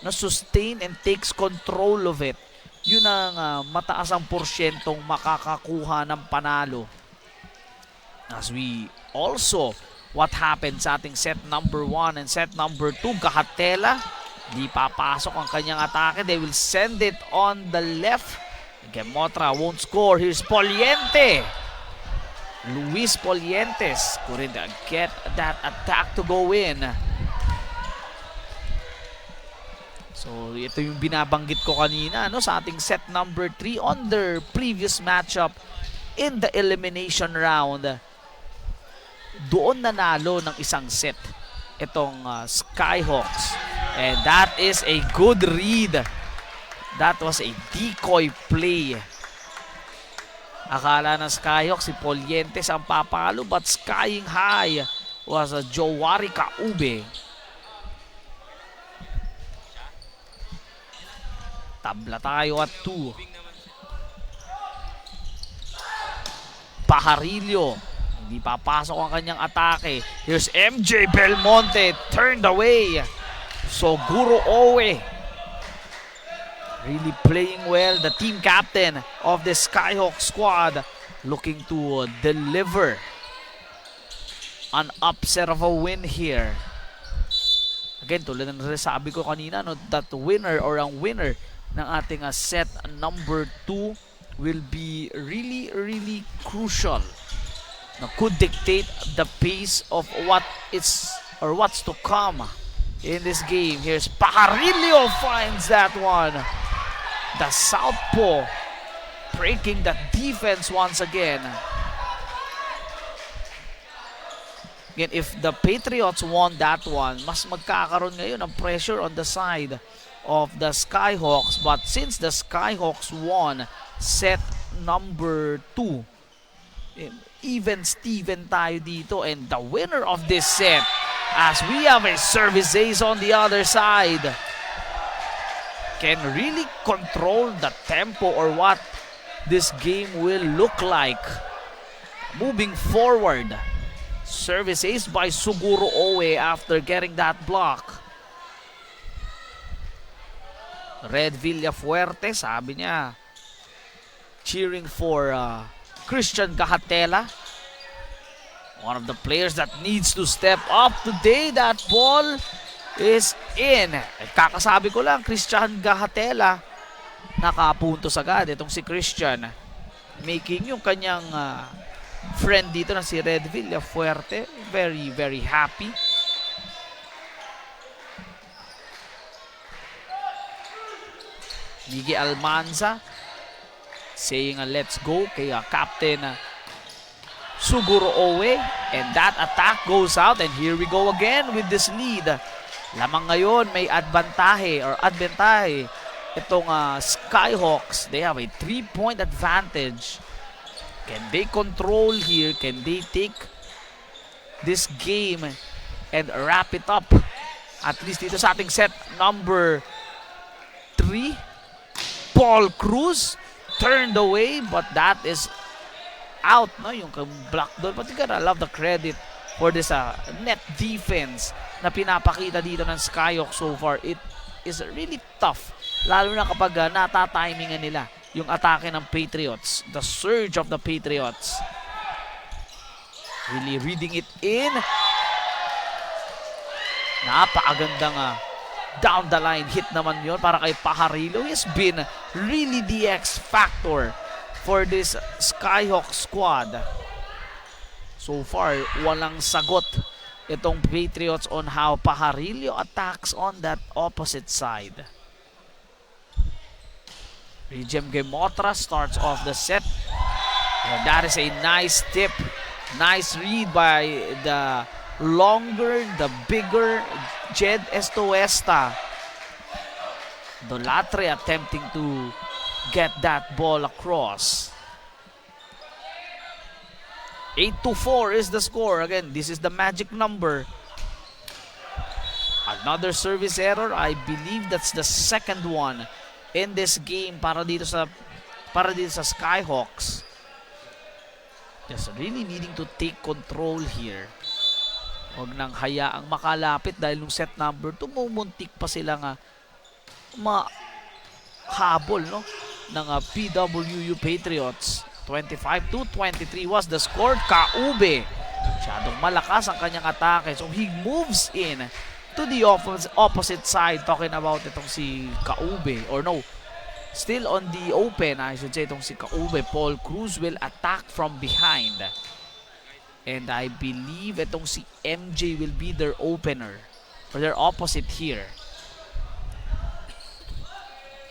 sustain and takes control of it, yun ang mataas ang porsyentong makakakuha ng panalo. As we also, what happened sa ating set number 1 and set number 2, Gahatela, di papasok ang kanyang atake. They will send it on the left. Gemotra won't score. Here's Poliente. Luis Polientes couldn't get that attack to go in. So, ito yung binabanggit ko kanina sa ating set number 3 on their previous matchup in the elimination round. Doon nanalo ng isang set itong Skyhawks. And that is a good read. That was a decoy play. Akala ng Skyhawks si Polientes ang papalo, but skying high was Jowari Kaube. Tabla tayo at 2. Pajarillo, hindi papasok ang kanyang atake. Here's MJ Belmonte, turned away. Suguro Owe, really playing well. The team captain of the Skyhawk squad looking to deliver an upset of a win here. Again, tulad ng sabi ko kanina, that winner or ang winner ng ating set number 2 will be really crucial. Could dictate the pace of what is or what's to come in this game. Here's Pajarillo, finds that one. The southpaw breaking the defense once again. Again, if the Patriots won that one, mas magkakaroon ngayon ng pressure on the side of the Skyhawks. But since the Skyhawks won set number 2, even-steven tayo dito. And the winner of this set, as we have a service ace on the other side, can really control the tempo or what this game will look like moving forward. Service ace by Suguro Owe after getting that block. Red Villafuerte, sabi niya, cheering for Christian Gahatela, one of the players that needs to step up today. That ball is in. Kakasabi ko lang, Christian Gahatela, nakapuntos agad itong si Christian, making yung kanyang friend dito na si Red Villafuerte very happy. Miggy Almanza saying let's go kay Captain Suguro Owe, and that attack goes out, and here we go again with this lead. Lamang ngayon may advantage itong Skyhawks. They have a 3-point advantage. Can they control here? Can they take this game and wrap it up? At least dito sa ating set number 3. Paul Cruz turned away, but that is out, yung block doon. But you gotta love the credit for this net defense na pinapakita dito ng Skyhawks so far. It is really tough, lalo na kapag natatimingan nila yung atake ng Patriots, the surge of the Patriots. Really reading it in. Napakagandang down the line hit naman yun para kay Pajarillo. He's been really the X factor for this Skyhawk squad. So far, walang sagot itong Patriots on how Pajarillo attacks on that opposite side. Regem Gemotra starts off the set. And that is a nice tip. Nice read by the longer, the bigger Jed Estoesta. Dolatre attempting to get that ball across. 8-4 is the score. Again, this is the magic number. Another service error. I believe that's the second one in this game para dito sa Skyhawks. Just really needing to take control here. Huwag nang hayaang makalapit dahil nung set number 2, mumuntik pa sila nga mahabol, no, ng PWU Patriots. 25-23 was the score. Kaube, masyadong malakas ang kanyang atake. So he moves in to the opposite side. Talking about itong si Kaube. Or no, still on the open, I should say, itong si Kaube. Paul Cruz will attack from behind. And I believe itong si MJ will be their opener. Or their opposite here.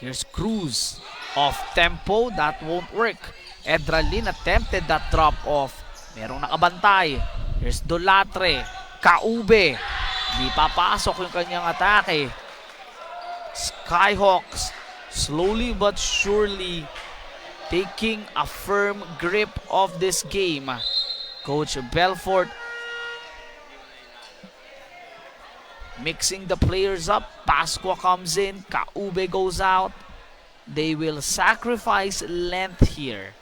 Here's Cruz. Off tempo, that won't work. Edralin attempted that drop off. Merong nakabantay. Here's Dolatre. Kaube. Di papasok yung kanyang atake. Skyhawks slowly but surely taking a firm grip of this game. Coach Belfort mixing the players up. Pasqua comes in. Kaube goes out. They will sacrifice length here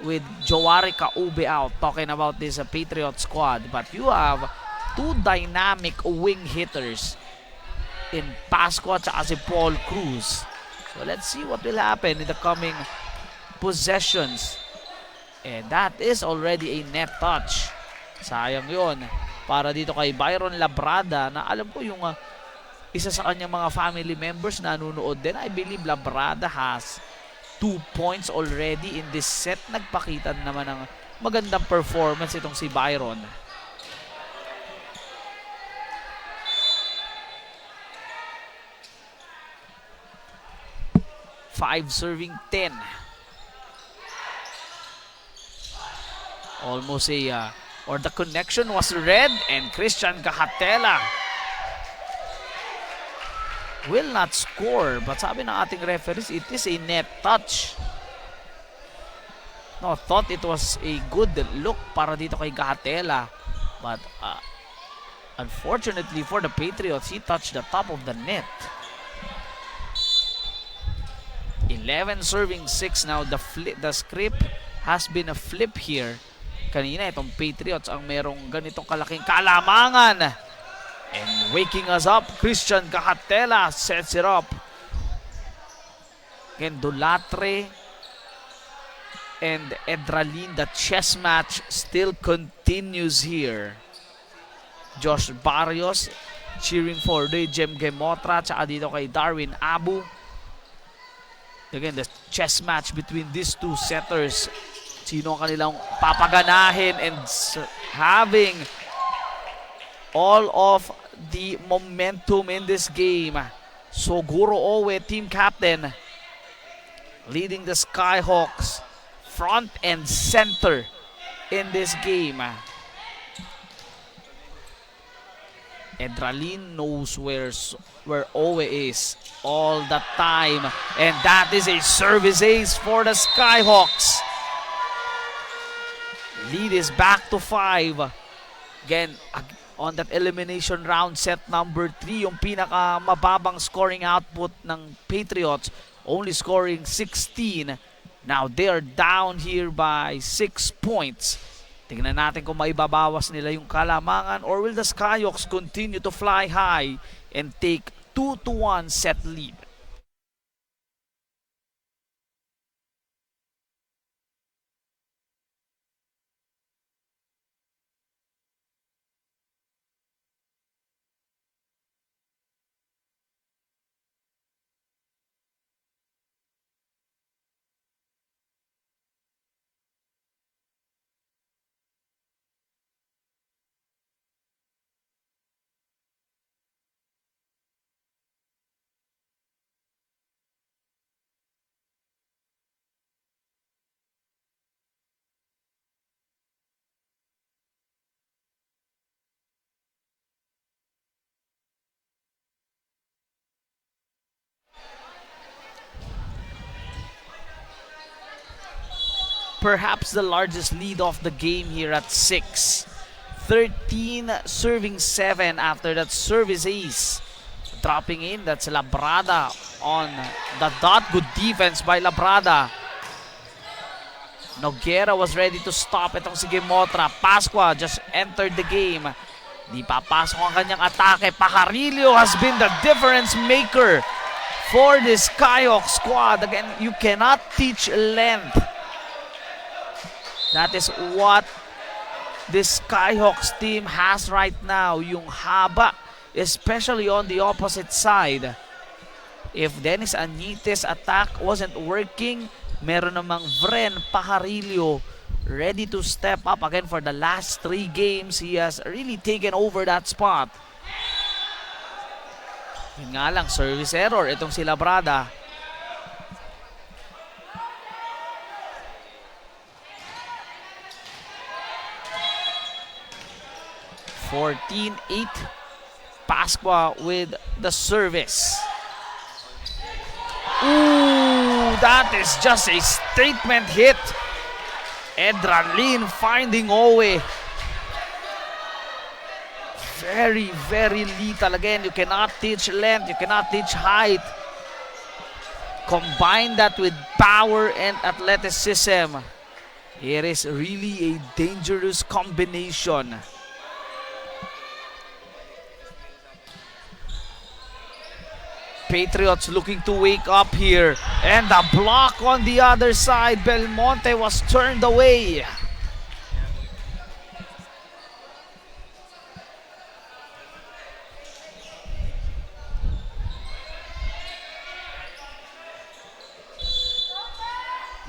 with Jowari Kaube out. Talking about this Patriot squad. But you have two dynamic wing hitters in Pasqua at si Paul Cruz. So let's see what will happen in the coming possessions. And that is already a net touch. Sayang yon para dito kay Byron Labrada na alam ko yung isa sa kanyang mga family members na nanonood din. I believe Labrada has 2 points already in this set. Nagpakita naman ng magandang performance itong si Byron. Five serving 10. Almost or the connection was red, and Christian Gahatela will not score. But sabi ng ating referees, it is a net touch. No, thought it was a good look para dito kay Gahatela. But unfortunately for the Patriots, he touched the top of the net. 11 serving 6 now. The script has been a flip here. Kanina itong Patriots ang merong ganitong kalaking kalamangan. And waking us up, Christian Gahatela sets it up. Again, Dolatre and Edralin, the chess match still continues here. Josh Barrios cheering for Regem Gemotra tsaka dito kay Darwin Abu. Again, the chess match between these two setters. Sino ang kanilang papaganahin and having all of the momentum in this game. Soguro Owe, team captain, leading the Skyhawks front and center in this game. Edralin knows where Owe is all the time. And that is a service ace for the Skyhawks. Lead is back to 5. Again, on that elimination round, set number 3, yung pinaka mababang scoring output ng Patriots, only scoring 16. Now they are down here by 6 points. Tingnan natin kung maibabawas nila yung kalamangan, or will the Skyhawks continue to fly high and take 2-1 set lead. perhaps the largest lead of the game here at 6. 13 serving 7 after that service ace. Dropping in, that's Labrada on the dot. Good defense by Labrada. Noguera was ready to stop itong si Gemotra. Pascua just entered the game. Di papasok ang kanyang atake. Pajarillo has been the difference maker for this Skyhawk squad. Again, you cannot teach length. That is what this Skyhawks team has right now. Yung haba, especially on the opposite side. If Dennis Anite's attack wasn't working, meron namang Vren Pajarillo ready to step up again for the last 3 games. He has really taken over that spot. Yun nga lang, service error itong si Labrada. (14-8). Pascua with the service. Ooh, that is just a statement hit. Edralin finding Owe. Very, very lethal. Again, you cannot teach length, you cannot teach height. Combine that with power and athleticism. It is really a dangerous combination. Patriots looking to wake up here. And the block on the other side. Belmonte was turned away.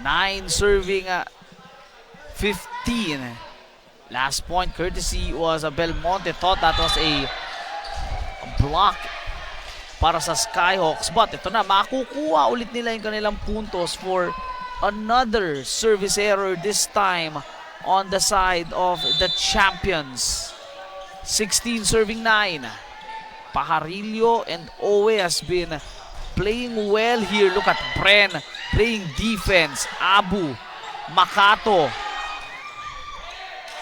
Nine serving 15. Last point courtesy was Belmonte. Thought that was a block para sa Skyhawks, but ito na, makukuha ulit nila yung kanilang puntos for another service error, this time on the side of the champions. 16 serving 9. Pajarillo and Owe has been playing well here. Look at Bren playing defense. Abu, Makato,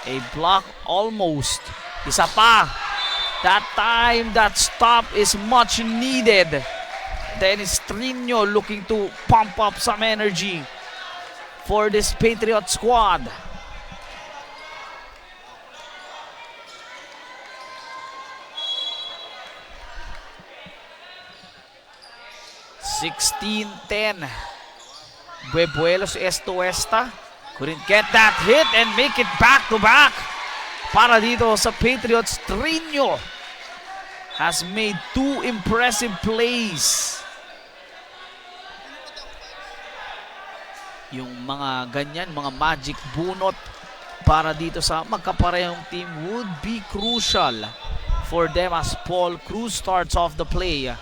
a block almost. Isa pa. That time, that stop is much needed. Dennis Trino looking to pump up some energy for this Patriot squad. (16-10). Buebuelos Estuesta couldn't get that hit and make it back-to-back. Para dito sa Patriots, Trino has made 2 impressive plays. Yung mga ganyan, mga magic bunot para dito sa magkaparehong team would be crucial for them as Paul Cruz starts off the play.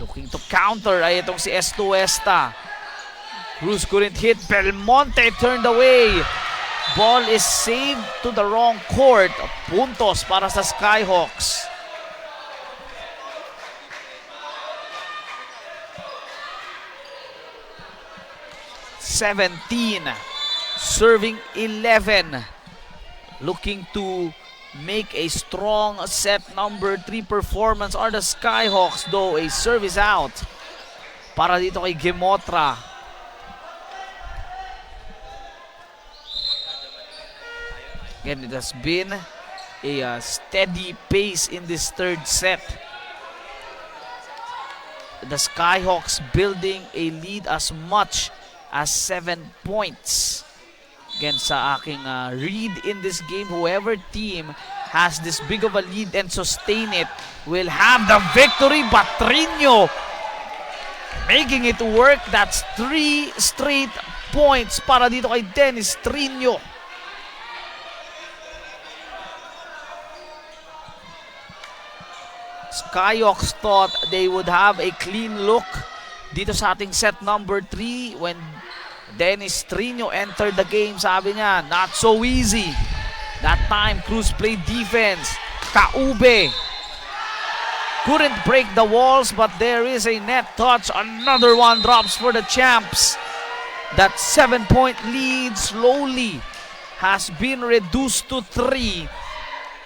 Looking to counter ay itong si Estuesta. Cruz couldn't hit. Belmonte turned away. Ball is saved to the wrong court. Puntos para sa Skyhawks. (17) serving 11. Looking to make a strong set number 3 performance are the Skyhawks, though a service out para dito kay Gemotra. Again, it has been a steady pace in this 3rd set. The Skyhawks building a lead as much as 7 points. Again, sa aking read in this game, whoever team has this big of a lead and sustain it will have the victory. But Trino making it work. That's 3 straight points para dito kay Dennis Trino. Skyhawks thought they would have a clean look dito sa ating set number 3 when Dennis Trino entered the game. Sabi niya, not so easy. That time, Cruz played defense. Kaube couldn't break the walls, but there is a net touch. Another one drops for the champs. That 7-point lead slowly has been reduced to 3.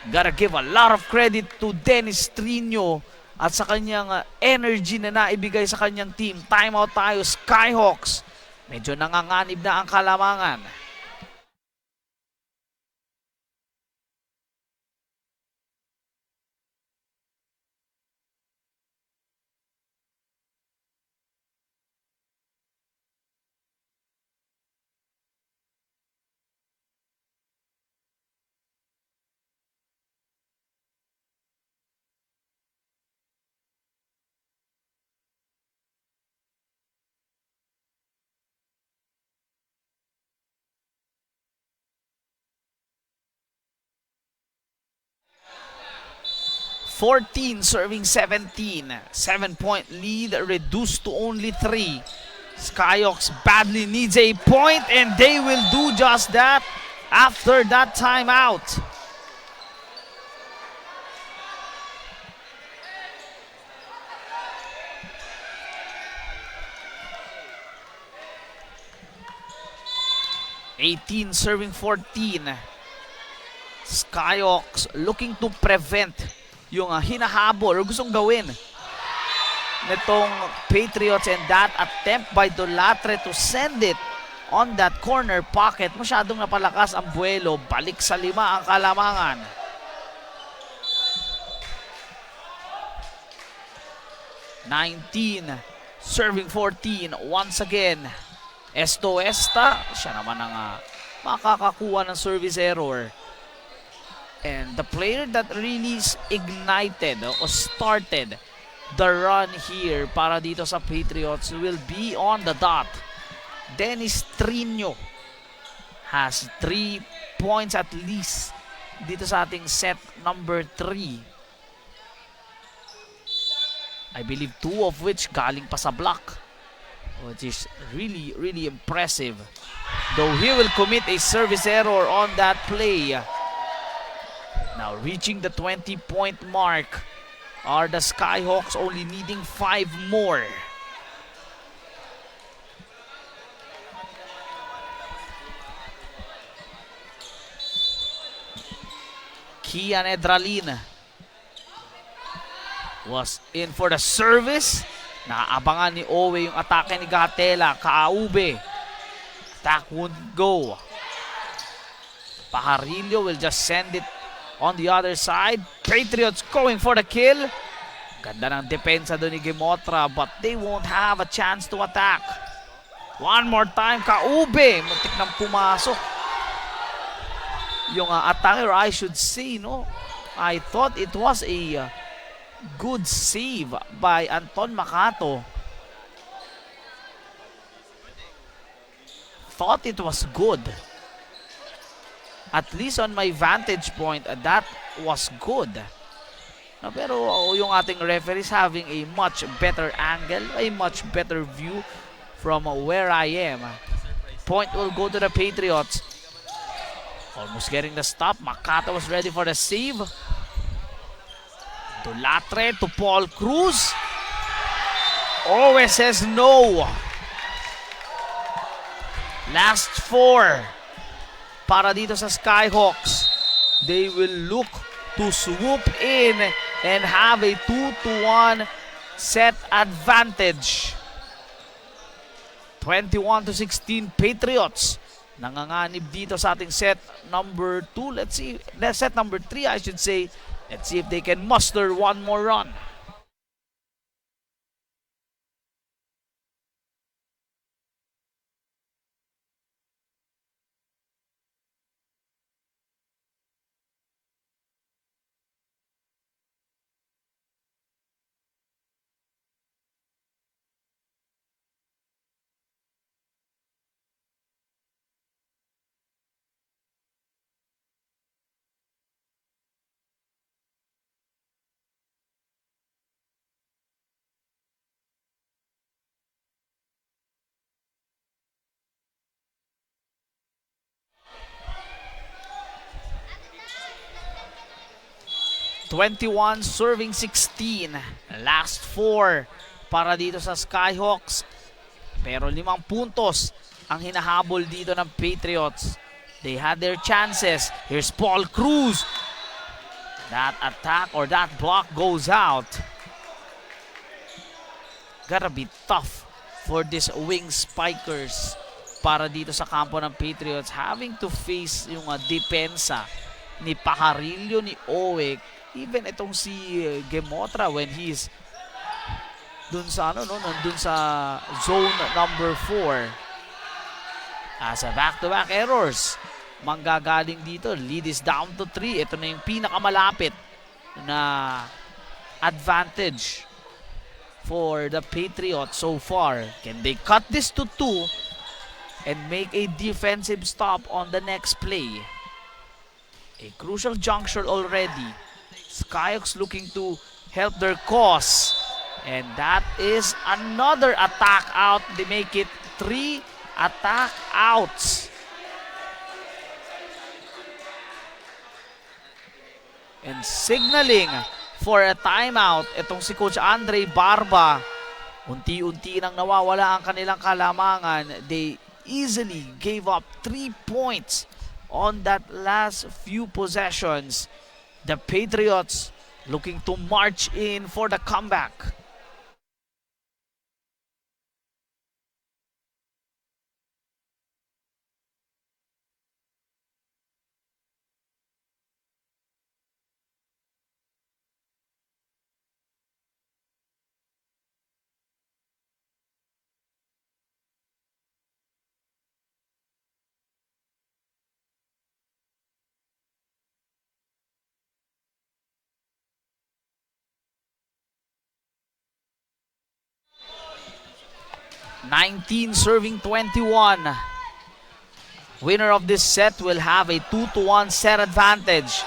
Gotta give a lot of credit to Dennis Trino at sa kanyang energy na naibigay sa kanyang team. Timeout tayo, Skyhawks. Medyo nanganganib na ang kalamangan. (14 serving 17). 7-point lead reduced to only 3. Skyhawks badly needs a point, and they will do just that after that timeout. (18 serving 14). Skyhawks looking to prevent yung hinahabol or gustong gawin nitong Patriots, and that attempt by Dolatre to send it on that corner pocket. Masyadong napalakas ang buwelo. Balik sa 5 ang kalamangan. (19 serving 14). Once again, Esta, siya naman ang makakakuha ng service error. And the player that really ignited or started the run here para dito sa Patriots will be on the dot. Dennis Trino has 3 points at least dito sa ating set number 3. I believe 2 of which galing pa sa block, which is really impressive. Though he will commit a service error on that play. Now reaching the 20-point mark are the Skyhawks, only needing 5 more. Kian Edralin was in for the service. Naaabangan ni Owe yung atake ni Gatela. Kaube. Attack won't go. Pajarillo will just send it on the other side. Patriots going for the kill. Ganda ng depensa doon ni Gimotra, but they won't have a chance to attack. One more time, Kaube. Muntik nang pumasok yung attacker, I should say, no? I thought it was a good save by Anton Makato. Thought it was good. At least on my vantage point, that was good. No, pero yung ating referee is having a much better angle, a much better view from where I am. Point will go to the Patriots. Almost getting the stop. Makata was ready for the save. Dolatre to Paul Cruz. Always says no. Last 4. Para dito sa Skyhawks, they will look to swoop in and have a 2-1 set advantage. 21-16 Patriots. Nanganganib dito sa ating set number 2. Let's see, set number 3 I should say. Let's see if they can muster one more run. (21 serving 16). Last 4 para dito sa Skyhawks. Pero 5 puntos ang hinahabol dito ng Patriots. They had their chances. Here's Paul Cruz. That attack or that block goes out. Gotta be tough for these wing spikers para dito sa kampo ng Patriots, having to face yung depensa ni Pajarillo, ni Oek, even itong si Gemotra when he's dun sa nandun sa zone number 4. As a back-to-back errors, manggagaling dito. Lead is down to 3. Ito na yung pinakamalapit na advantage for the Patriots so far. Can they cut this to 2 and make a defensive stop on the next play? A crucial juncture already. Skyhawks looking to help their cause. And that is another attack out. They make it 3 attack outs. And signaling for a timeout, itong si Coach Andre Barba. Unti-unti nang nawawala ang kanilang kalamangan. They easily gave up 3 points on that last few possessions. The Patriots looking to march in for the comeback. Serving 21. Winner of this set will have a 2-1 set advantage.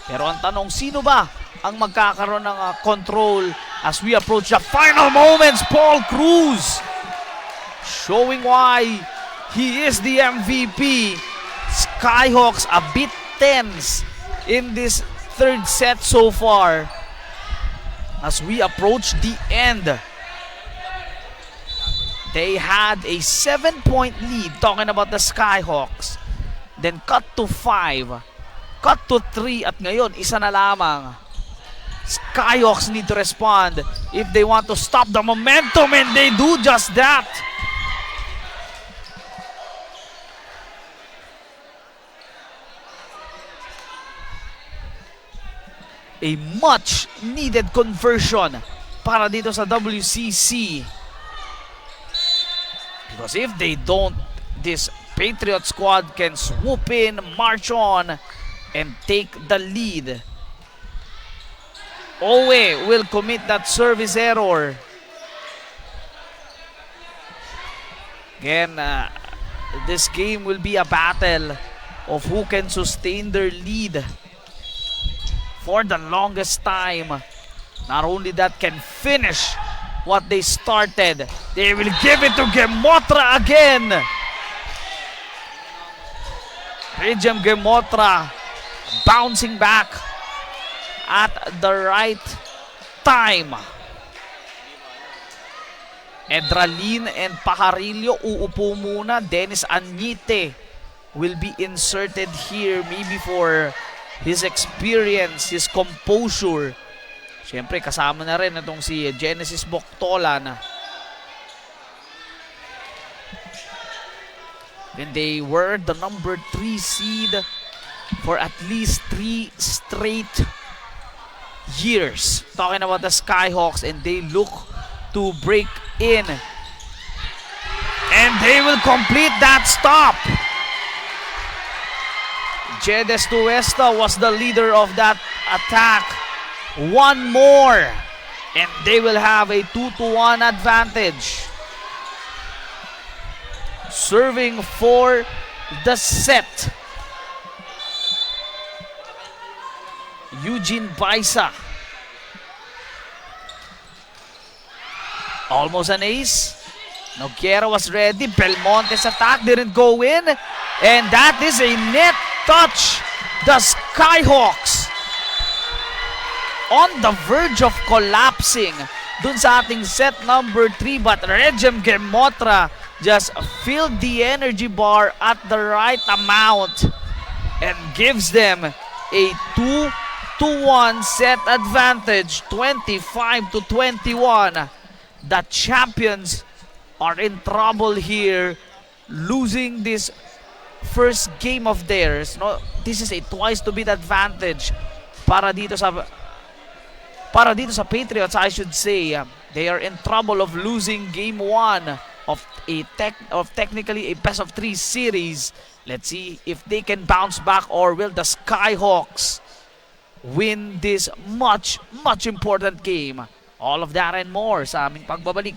Pero ang tanong, sino ba ang magkakaroon ng control as we approach the final moments? Paul Cruz showing why he is the MVP. Skyhawks a bit tense in this third set so far as we approach the end. They had a 7-point lead, talking about the Skyhawks. Then cut to 5, cut to 3, at ngayon, isa na lamang. Skyhawks need to respond if they want to stop the momentum, and they do just that. A much needed conversion para dito sa WCC. Because if they don't, this Patriot squad can swoop in, march on, and take the lead. Owe will commit that service error. Again, this game will be a battle of who can sustain their lead for the longest time. Not only that, can finish what they started. They will give it to Gemotra again. Regem Gemotra bouncing back at the right time. Edralin and Pajarillo uupo muna. Dennis Añite will be inserted here, maybe for his experience, his composure. Siyempre, kasama na rin itong si Genesis Boctolan. Then they were the number 3 seed for at least 3 straight years. Talking about the Skyhawks, and they look to break in. And they will complete that stop. Jedes Tuesta was the leader of that attack. One more, and they will have a 2-1 advantage. Serving for the set, Eugene Baisa. Almost an ace. Noguera was ready. Belmonte's attack didn't go in, and that is a net touch. The Skyhawks on the verge of collapsing dun sa ating set number 3, but Regem Gemotra just filled the energy bar at the right amount and gives them a 2-1 set advantage, 25-21. The champions are in trouble here, losing this first game of theirs. No, this is a twice to beat advantage para dito sa Patriots, I should say. They are in trouble of losing game 1 of technically a best of 3 series. Let's see if they can bounce back, or will the Skyhawks win this much important game. All of that and more sa aming pagbabalik.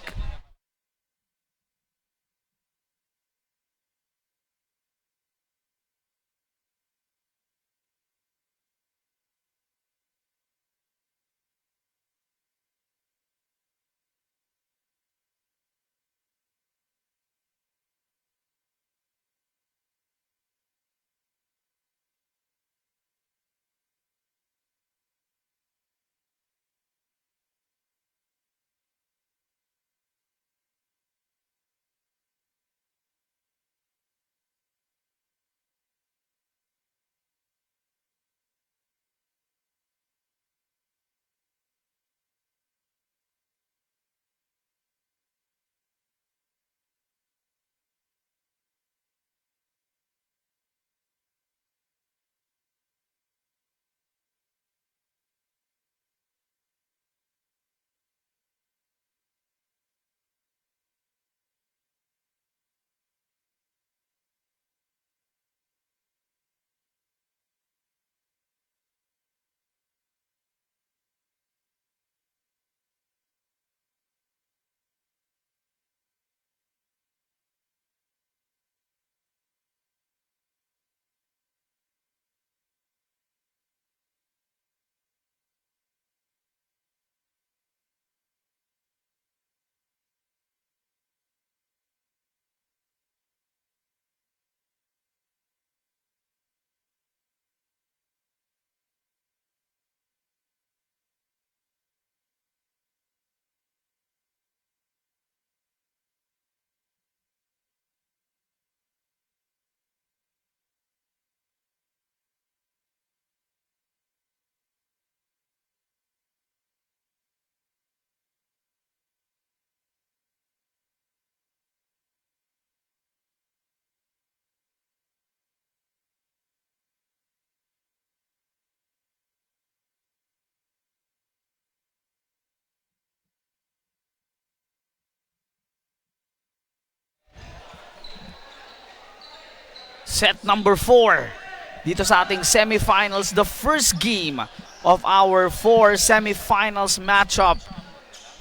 Set number 4 dito sa ating semifinals, the first game of our 4 semifinals matchup.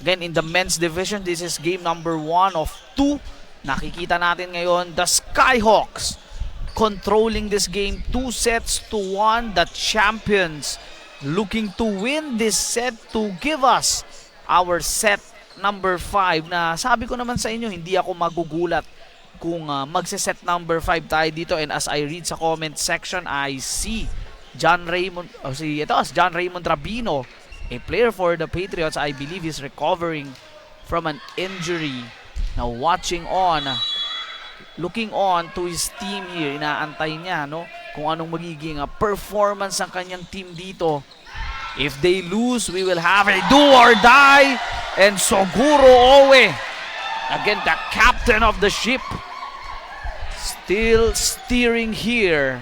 Again, in the men's division, this is game number 1 of 2. Nakikita natin ngayon the Skyhawks controlling this game 2-1. The champions looking to win this set to give us our set number 5, na sabi ko naman sa inyo, hindi ako magugulat kung magse-set number 5 tayo dito. And as I read sa comment section, I see John Raymond Rabino, a player for the Patriots. I believe he's recovering from an injury. Now looking on to his team here. Inaantay niya, no, kung anong magiging performance ng kanyang team dito. If they lose, we will have a do or die. And Soguro Owe, again the captain of the ship, still steering here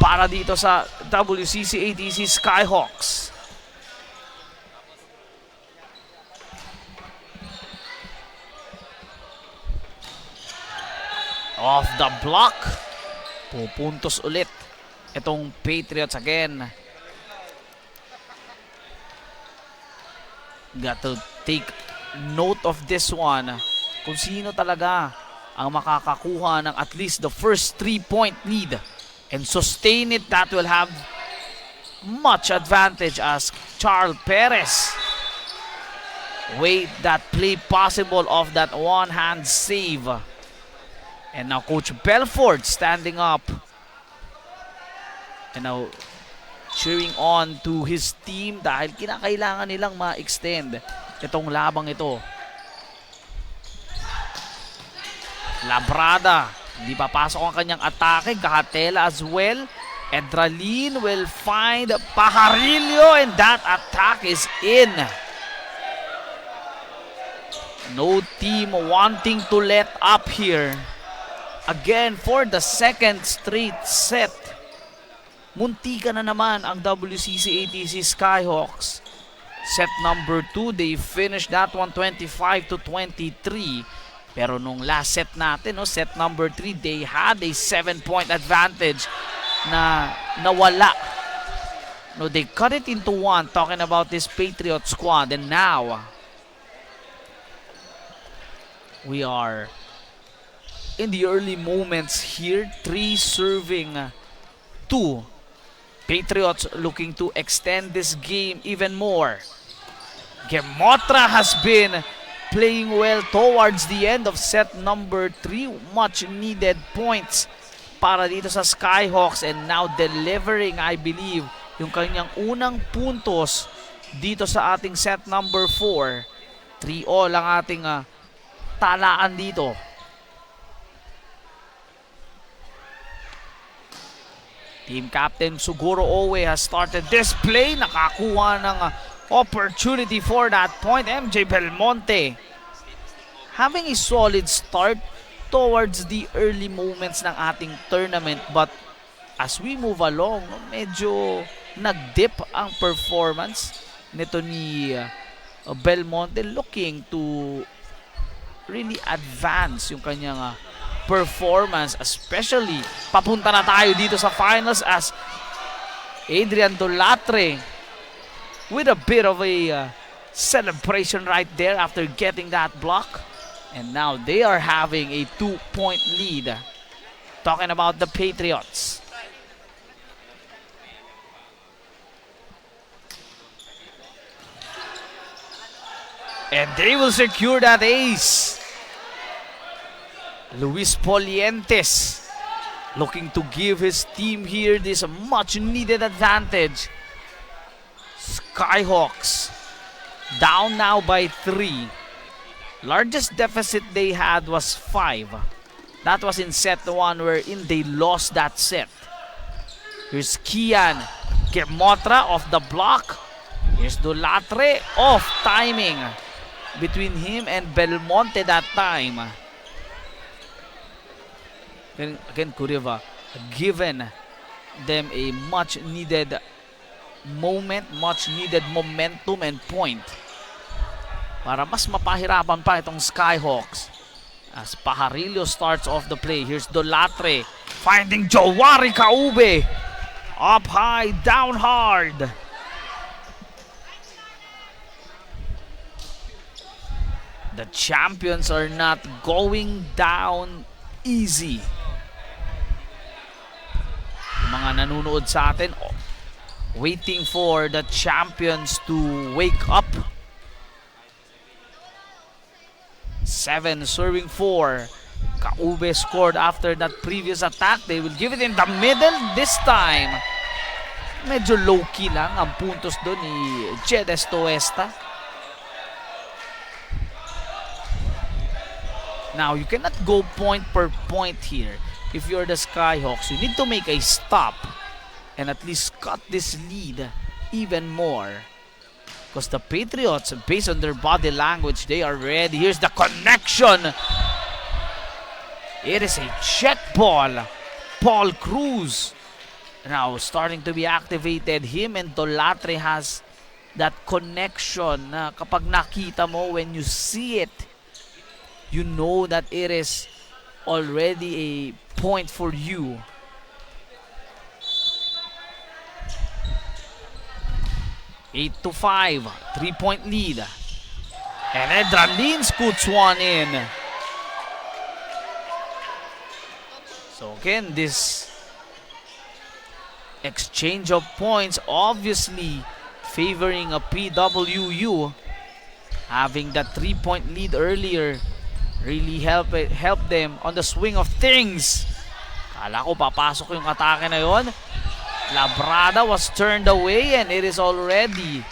para dito sa WCC ATC Skyhawks. Off the block, pupuntos ulit itong Patriots again. Got to take note of this one, kung sino talaga ang makakakuha ng at least the first 3-point lead and sustain it. That will have much advantage as Charles Perez made that play possible of that one-hand save. And now Coach Belfort standing up and now cheering on to his team dahil kinakailangan nilang ma-extend itong labang ito. Labrada, hindi papasok ang kanyang atake. Gahatela as well. Edralin will find Pajarillo and that attack is in. No team wanting to let up here. Again, for the second straight set. Muntika na naman ang WCC ATC Skyhawks. Set number 2, they finished that one 25-23. Pero nung last set natin, no, set number 3, they had a 7-point advantage na nawala. No, they cut it into one, talking about this Patriot squad. And now, we are in the early moments here. 3 serving 2. Patriots looking to extend this game even more. Gemotra has been playing well towards the end of set number 3. Much needed points para dito sa Skyhawks and now delivering, I believe, yung kanyang unang puntos dito sa ating set number 4. 3-all ang ating talaan dito. Team Captain Suguro Owe has started this play. Nakakuha ng opportunity for that point. MJ Belmonte having a solid start towards the early moments ng ating tournament. But as we move along, medyo nag-dip ang performance nito ni Belmonte, looking to really advance yung kanyang performance, especially papunta na tayo dito sa finals as Adrian Dolatre with a bit of a celebration right there after getting that block. And now they are having a 2-point lead. Talking about the Patriots. And they will secure that ace. Luis Polientes looking to give his team here this much needed advantage. Skyhawks down now by 3. Largest deficit they had was 5. That was in set 1 wherein they lost that set. Here's Kian Gemotra off the block. Here's Dolatre off timing between him and Belmonte that time. Again, could have given them a much needed moment, much needed momentum and point para mas mapahirapan pa itong Skyhawks. As Pajarillo starts off the play. Here's Dolatre finding Jowari Kaube. Up high, down hard. The champions are not going down easy. Mga nanonood sa atin, waiting for the champions to wake up. 7 serving 4. Kaube scored after that previous attack. They will give it in the middle this time. Medyo low-key lang ang puntos doon ni Jedes Toesta. Now, you cannot go point per point here. If you're the Skyhawks, you need to make a stop and at least cut this lead even more. Because the Patriots, based on their body language, they are ready. Here's the connection. It is a check ball. Paul Cruz now starting to be activated. Him and Dolatre has that connection na kapag nakita mo, when you see it, you know that it is already a point for you. Eight to 5, 3-point lead. And Edralin scoots one in. So again, this exchange of points obviously favoring a PWU. Having that 3-point lead earlier really help them on the swing of things. Kala ko papasok yung atake na yon. Labrada was turned away and it is already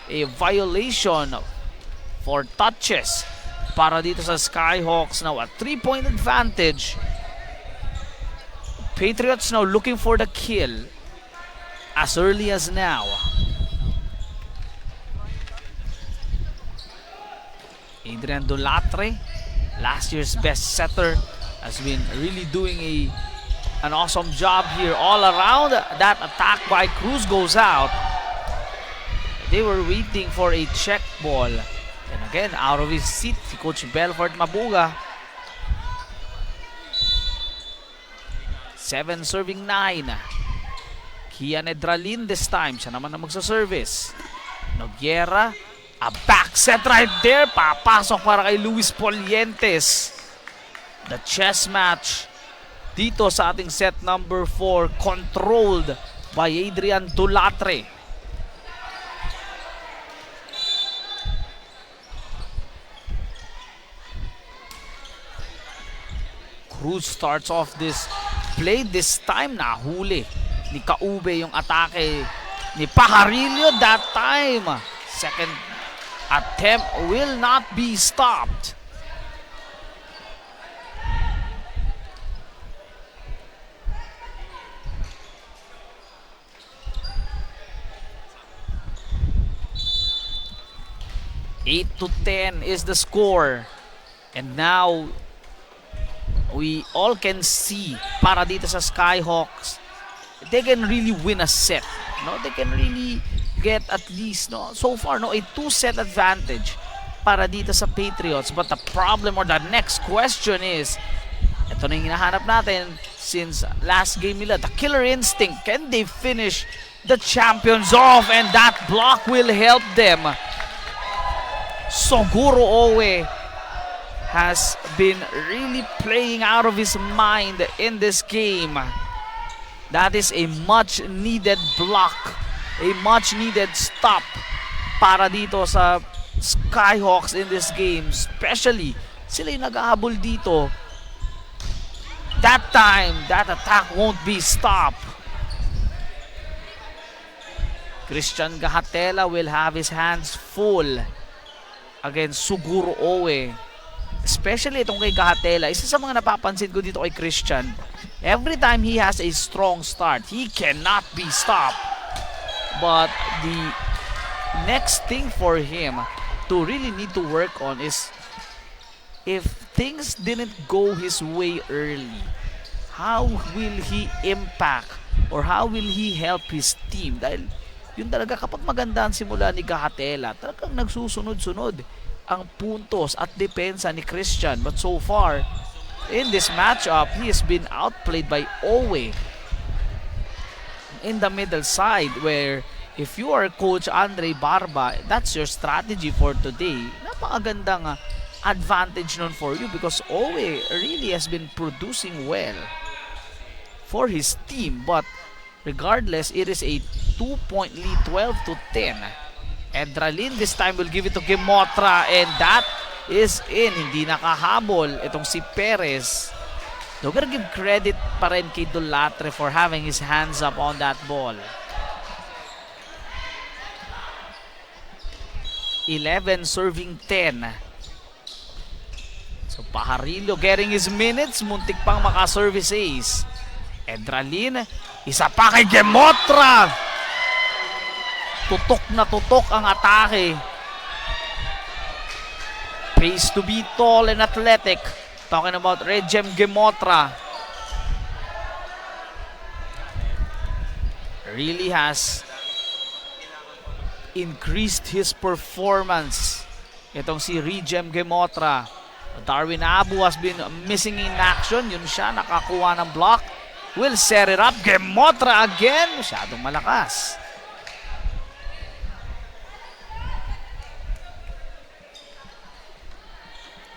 a violation for touches para dito sa Skyhawks. Now a 3-point advantage. Patriots now looking for the kill as early as now. Adrian Dolatre, last year's best setter, has been really doing an awesome job here all around. That attack by Cruz goes out. They were waiting for a check ball. And again, out of his seat, si Coach Belfort Mabuga. 7 serving 9. Kian Edralin this time. Siya naman na magsaservice. Noguera. A back set right there. Papasok para kay Luis Polientes. The chess match dito sa ating set number 4. Controlled by Adrian Dolatre. Cruz starts off this play. This time nahuli ni Kaube yung atake ni Pajarillo. That time, second attempt will not be stopped. Eight to 10 is the score. And now we all can see para dito sa Skyhawks, they can really win a set. No, they can really get at least so far a 2-set advantage para dito sa Patriots. But the problem or the next question is, ito na yung hinahanap natin since last game nila, the killer instinct. Can they finish the champions off? And that block will help them. Soguro Owe has been really playing out of his mind in this game. That is a much needed block, a much needed stop para dito sa Skyhawks in this game. Especially sila yung naghahabol dito. That time, that attack won't be stopped. Christian Gahatela will have his hands full against Suguro Owe. Especially itong kay Gahatela, isa sa mga napapansin ko dito kay Christian, every time he has a strong start, he cannot be stopped. But the next thing for him to really need to work on is, if things didn't go his way early, how will he impact or how will he help his team? Dahil yun talaga, kapag maganda ang simula ni Gahatela, talagang nagsusunod-sunod ang puntos at depensa ni Christian. But so far, in this matchup, he has been outplayed by Owe in the middle side, where if you are Coach Andre Barba, that's your strategy for today. Napakagandang advantage nun for you because Owe really has been producing well for his team. But regardless, it is a 2-point lead, 12 to 10. Edralin this time will give it to Gemotra, and that is in. Hindi nakahabol itong si Perez. Though gotta give credit pa rin kay Dolatre for having his hands up on that ball. 11 serving 10. So Pajarillo getting his minutes, muntik pang maka-service ace. Edralin, isa pa kay Gemotra. Tutok na tutok ang atake. Pays to be tall and athletic. Talking about Regem Gemotra. Really has increased his performance. Itong si Regem Gemotra. Darwin Abu has been missing in action. Yun siya, nakakuha ng block. Will set it up. Gemotra again. Masyadong malakas.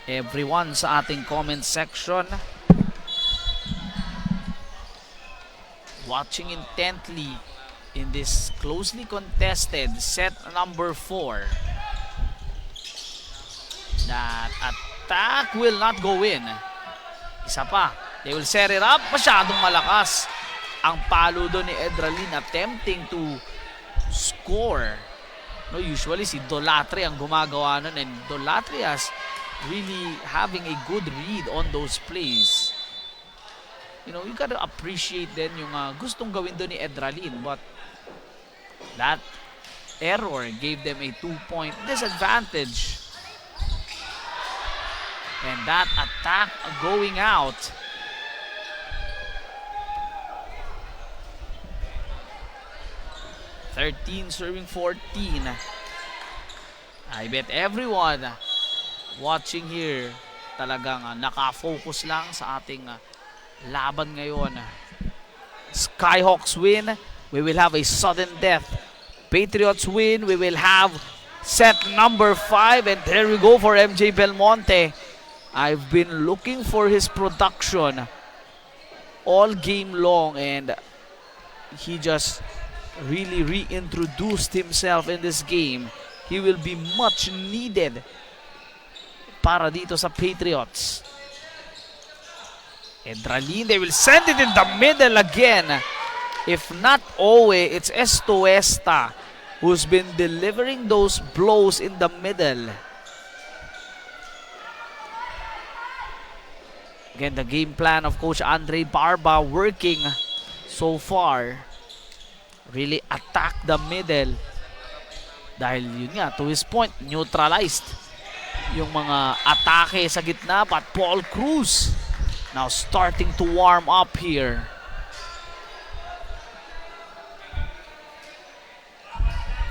Everyone sa ating comment section watching intently in this closely contested set number 4. That attack will not go in. Isa pa. They will set it up. Masyadong malakas ang palo doon ni Edralin, attempting to score. No, usually si Dolatre ang gumagawa nun, and Dolatre has really having a good read on those plays. You know, you gotta appreciate din yung gustong gawin doon ni Edralin, but that error gave them a 2-point disadvantage. And that attack going out. Serving 14. I bet everyone watching here talagang nakafocus lang sa ating laban ngayon. Skyhawks win, we will have a sudden death. Patriots win, we will have set number 5. And there we go for MJ Belmonte. I've been looking for his production all game long, and he just really reintroduced himself in this game. He will be much needed para dito sa Patriots. Edralin, they will send it in the middle again. If not Owe, it's Estuesta who's been delivering those blows in the middle. Again, the game plan of Coach Andre Barba working so far. Really attack the middle. Dahil yun nga, to his point, neutralized yung mga atake sa gitna. But Paul Cruz now starting to warm up here.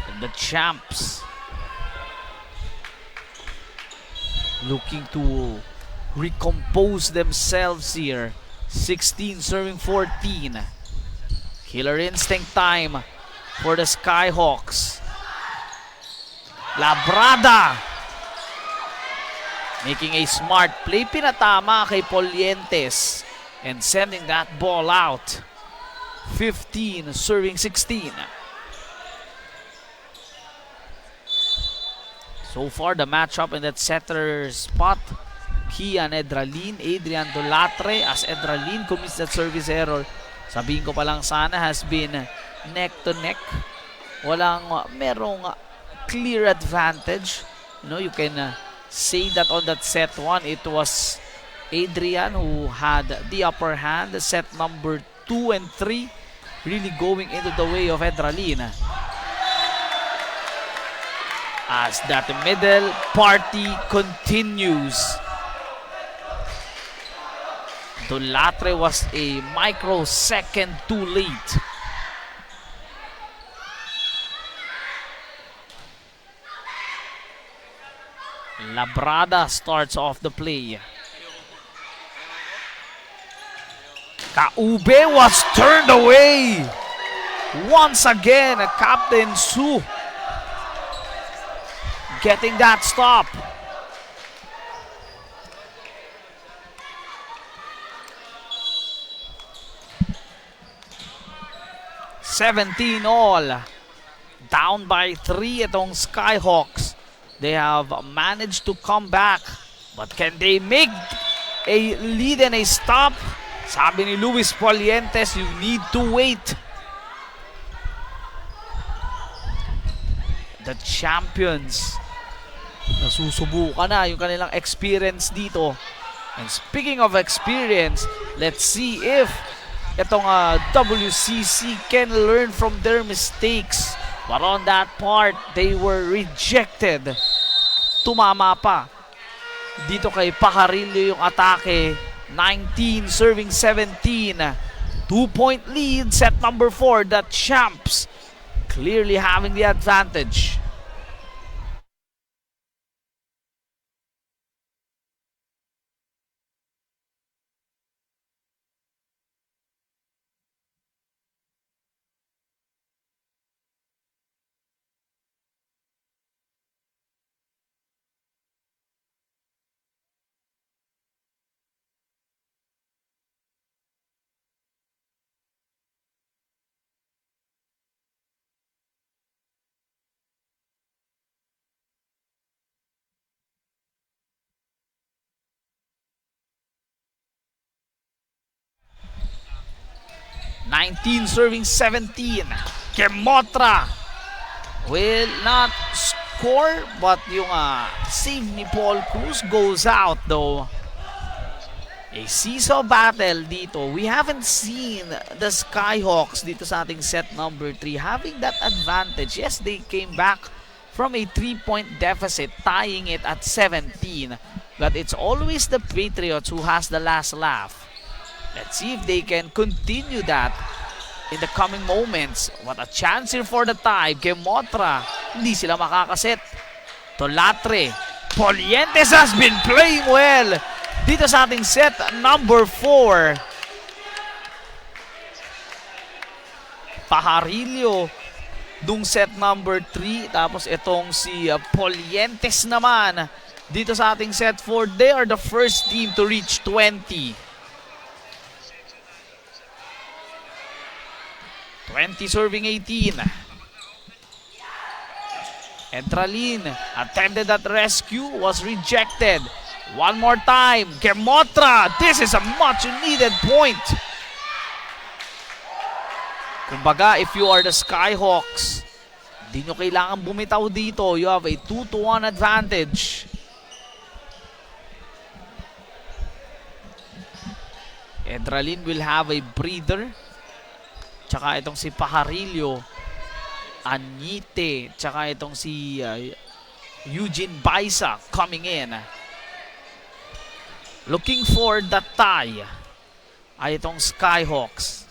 And the champs looking to recompose themselves here. 16 serving 14. Killer instinct time for the Skyhawks. Labrada making a smart play. Pinatama kay Polientes and sending that ball out. 15 serving 16. So far, the matchup in that setter spot, Kian Edralin, Adrian Dolatre, as Edralin commits that service error. Sabihin ko pa lang sana, has been neck to neck. Merong clear advantage. You know, you can say that on that set 1, it was Adrian who had the upper hand. Set number 2 and 3 really going into the way of Edralin. As that middle party continues. Dolatre was a microsecond too late. Labrada starts off the play. Kaube was turned away. Once again, Captain Su getting that stop. $17 all. Down by 3 itong Skyhawks. They have managed to come back. But can they make a lead and a stop? Sabi ni Luis Polientes, you need to wait. The champions, nasusubukan na yung kanilang experience dito. And speaking of experience, let's see if itong WCC can learn from their mistakes. But on that part, they were rejected. Tumama pa. Dito kay Pajarillo yung atake. 19 serving 17. 2-point lead, set number 4. The champs clearly having the advantage. serving 17. Kemotra will not score, but yung save ni Paul Cruz goes out though. A seesaw battle dito. We haven't seen the Skyhawks dito sa ating set number 3 having that advantage. Yes, they came back from a 3-point deficit, tying it at 17. But it's always the Patriots who has the last laugh. Let's see if they can continue that in the coming moments. What a chance here for the tie. Gemotra, hindi sila makakaset. Dolatre. Polientes has been playing well dito sa ating set number 4. Pajarillo dung set number 3. Tapos itong si Polientes naman dito sa ating set 4. They are the first team to reach 20. 20 serving 18. Entralin attempted that rescue, was rejected. One more time, Gemotra. This is a much needed point. Kumbaga, if you are the Skyhawks, di nyo kailangan bumitaw dito. You have a 2-1 advantage. Entralin will have a breather. Tsaka itong si Pajarillo, Anite, tsaka itong si Eugene Baisa coming in. Looking for the tie ay itong Skyhawks.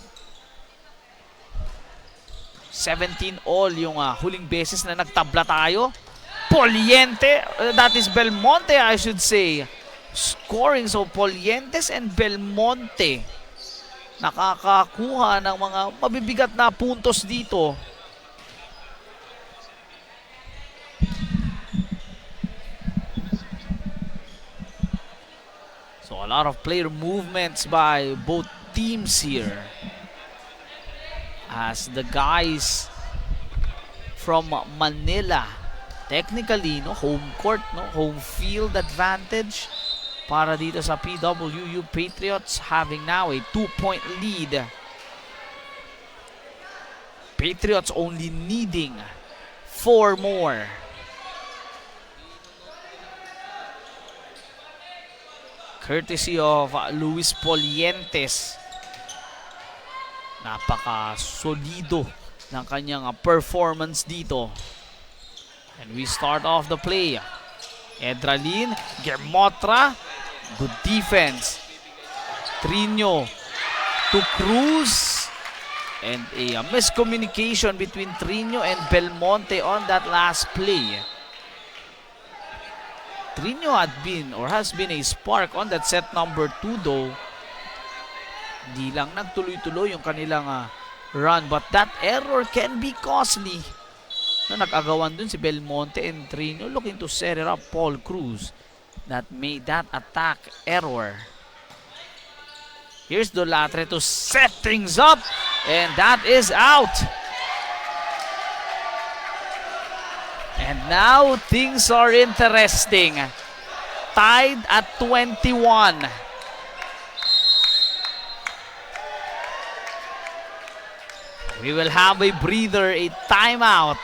17 all yung huling beses na nagtabla tayo. Poliente, that is Belmonte I should say, scoring. So Polientes and Belmonte nakakakuha ng mga mabibigat na puntos dito. So a lot of player movements by both teams here, as the guys from Manila, technically home court, home field advantage para dito sa PWU Patriots, having now a 2-point lead. Patriots only needing 4 more. Courtesy of Luis Polientes. Napaka-solido ng kanyang performance dito. And we start off the play. Edralin, Gemotra, good defense. Trino to Cruz. And a miscommunication between Trino and Belmonte on that last play. Trino had been or has been a spark on that set number 2 though. Di lang nagtuloy-tuloy yung kanilang run, but that error can be costly. Nag-agawan dun si Belmonte and Trino looking to set it up Paul Cruz that made that attack error. Here's Dolatre to set things up, and that is out. And now things are interesting. Tied at 21. We will have a breather, a timeout.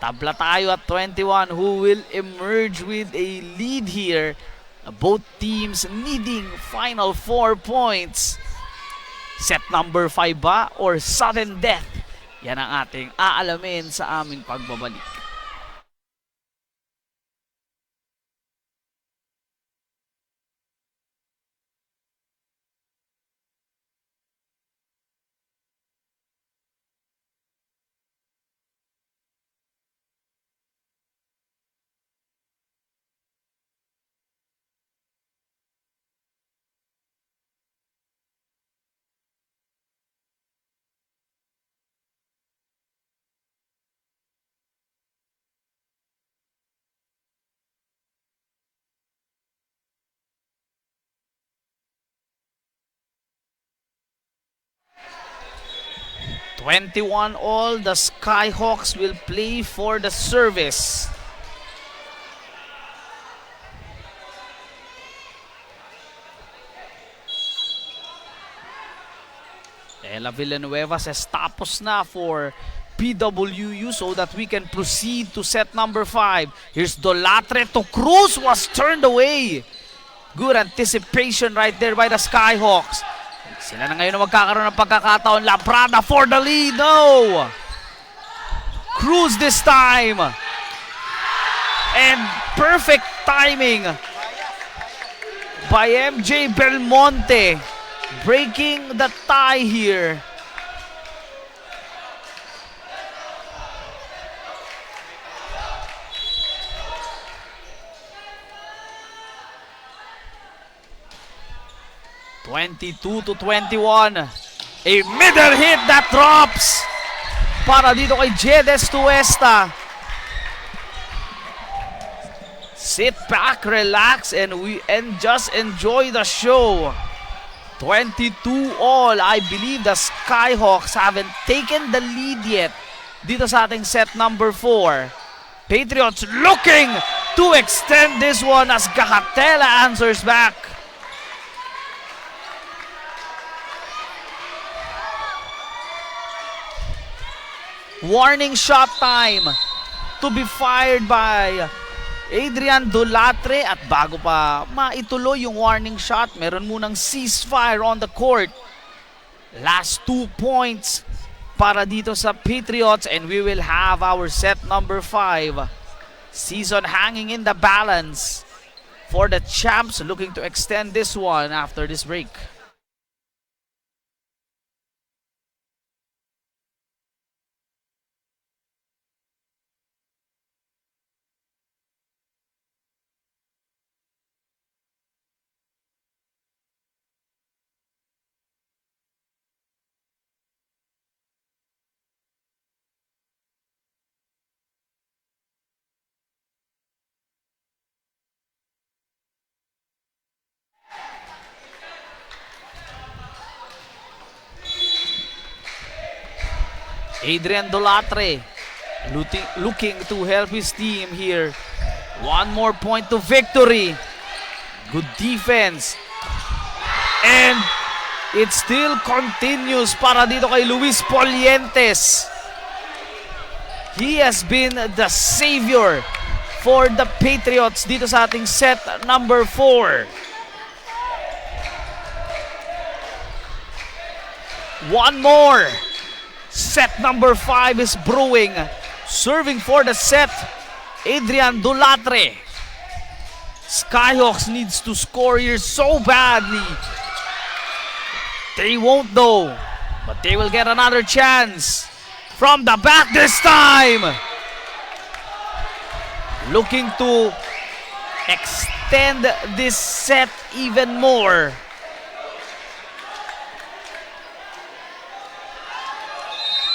Tabla tayo at 21. Who will emerge with a lead here? Both teams needing final 4 points. Set number 5 ba or sudden death? Yan ang ating aalamin sa aming pagbabalik. $21 all. The Skyhawks will play for the service. Ella Villanueva says tapos na for PWU so that we can proceed to set number 5. Here's Dolatre to Cruz, was turned away. Good anticipation right there by the Skyhawks. Sila na ngayon na magkakaroon ng pagkakataon. Labrada for the lead. No! Cruz this time. And perfect timing by MJ Belmonte, breaking the tie here. (22-21). A middle hit that drops para dito kay Jedes Tuesta. Sit back, relax, and just enjoy the show. 22-all. I believe the Skyhawks haven't taken the lead yet dito sa ating set number 4. Patriots looking to extend this one as Gahatela answers back. Warning shot time to be fired by Adrian Dolatre, at bago pa maituloy yung warning shot, meron munang ceasefire on the court. Last 2 points para dito sa Patriots, and we will have our set number 5. Season hanging in the balance for the champs, looking to extend this one after this break. Adrian Dolatre looking to help his team here. One more point to victory. Good defense. And it still continues para dito kay Luis Polientes. He has been the savior for the Patriots dito sa ating set number 4. One more. Set number 5 is brewing. Serving for the set, Adrian Dolatre. Skyhawks needs to score here so badly. They won't though, but they will get another chance. From the back this time. Looking to extend this set even more.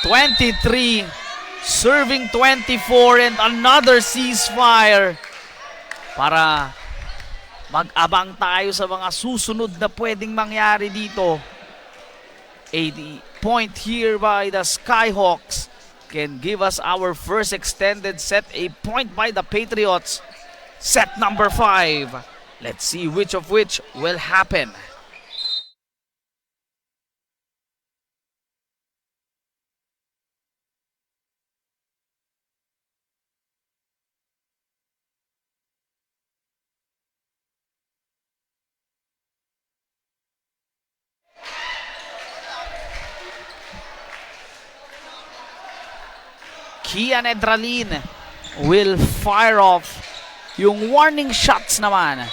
(23) serving 24, and another ceasefire para mag-abang tayo sa mga susunod na pwedeng mangyari dito. A point here by the Skyhawks can give us our first extended set. A point by the Patriots. Set number 5. Let's see which of which will happen. Kian Edralin will fire off yung warning shots naman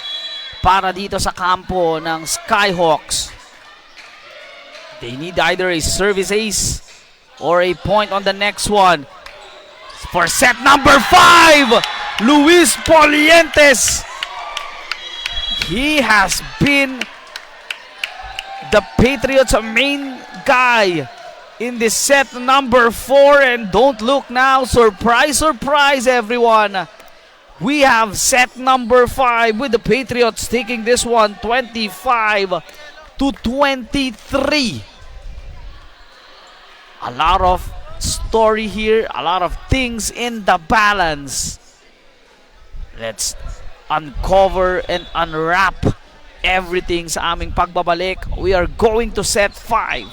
para dito sa kampo ng Skyhawks. They need either a service ace or a point on the next one. For set number 5, Luis Polientes. He has been the Patriots' main guy in this set number 4, and don't look now, surprise, surprise everyone. We have set number 5 with the Patriots taking this one 25-23. A lot of story here, a lot of things in the balance. Let's uncover and unwrap everything sa aming pagbabalik. We are going to set 5.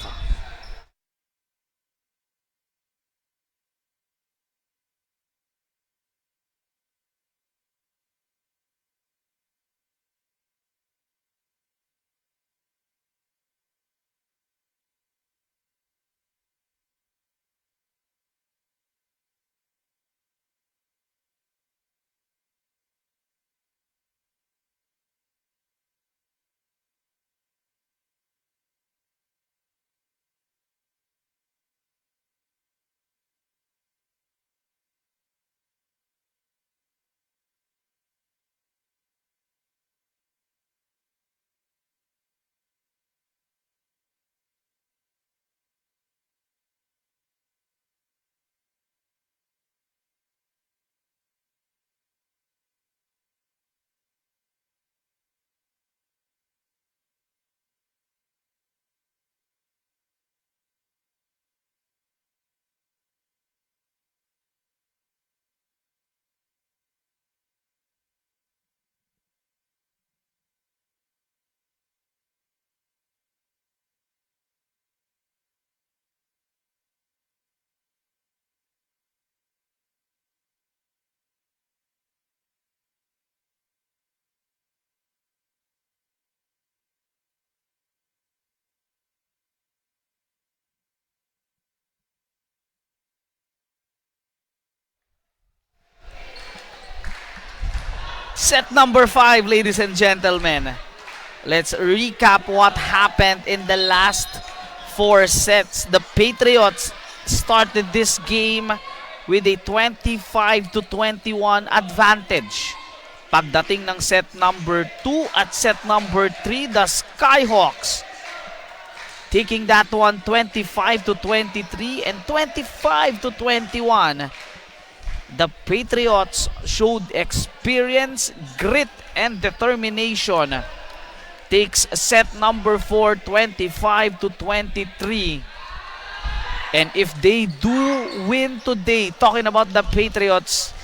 Set number 5, ladies and gentlemen. Let's recap what happened in the last 4 sets. The Patriots started this game with a 25-21 advantage. Pagdating ng set number 2 at set number 3, the Skyhawks taking that one 25-23 and 25-21. The Patriots showed experience, grit, and determination. Takes set number 4 25-23. And if they do win today, talking about the Patriots,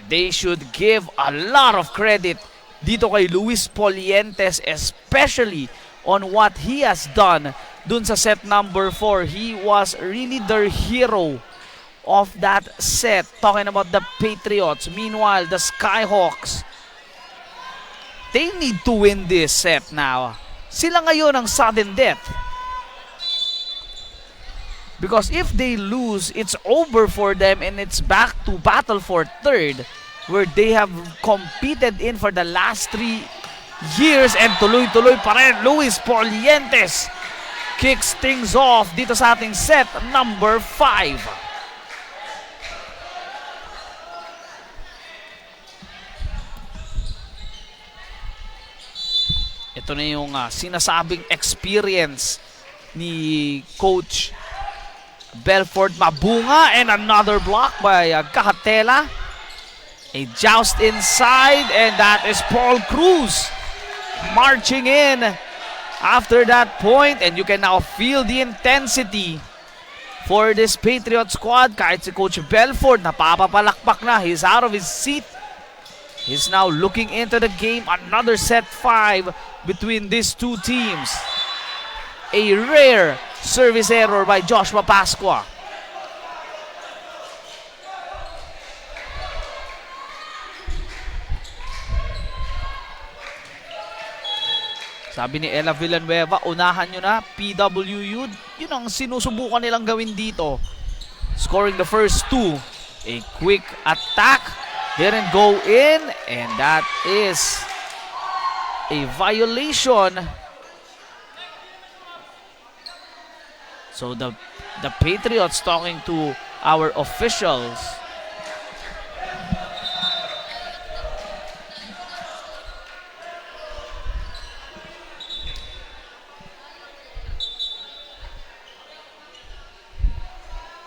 they should give a lot of credit dito kay Luis Polientes, especially on what he has done dun sa set number 4. He was really their hero of that set, talking about the Patriots. Meanwhile, the Skyhawks, they need to win this set now. Sila ngayon ang sudden death. Because if they lose, it's over for them and it's back to battle for third, where they have competed in for the last 3 years, and tuloy-tuloy pa rin. Luis Polientes kicks things off dito sa ating set number 5. Ito na yung sinasabing experience ni Coach Belfort. Mabunga, and another block by Cahatela. A joust inside, and that is Paul Cruz marching in after that point, and you can now feel the intensity for this Patriot squad. Kahit si Coach Belfort napapapalakpak na, he's out of his seat. He's now looking into the game. Another set 5 between these two teams. A rare service error by Joshua Pascua. Sabi ni Ella Villanueva, unahan nyo na, PWU. Yun ang sinusubukan nilang gawin dito. Scoring the first 2. A quick attack. Didn't go in. And that is a violation. So the Patriots talking to our officials.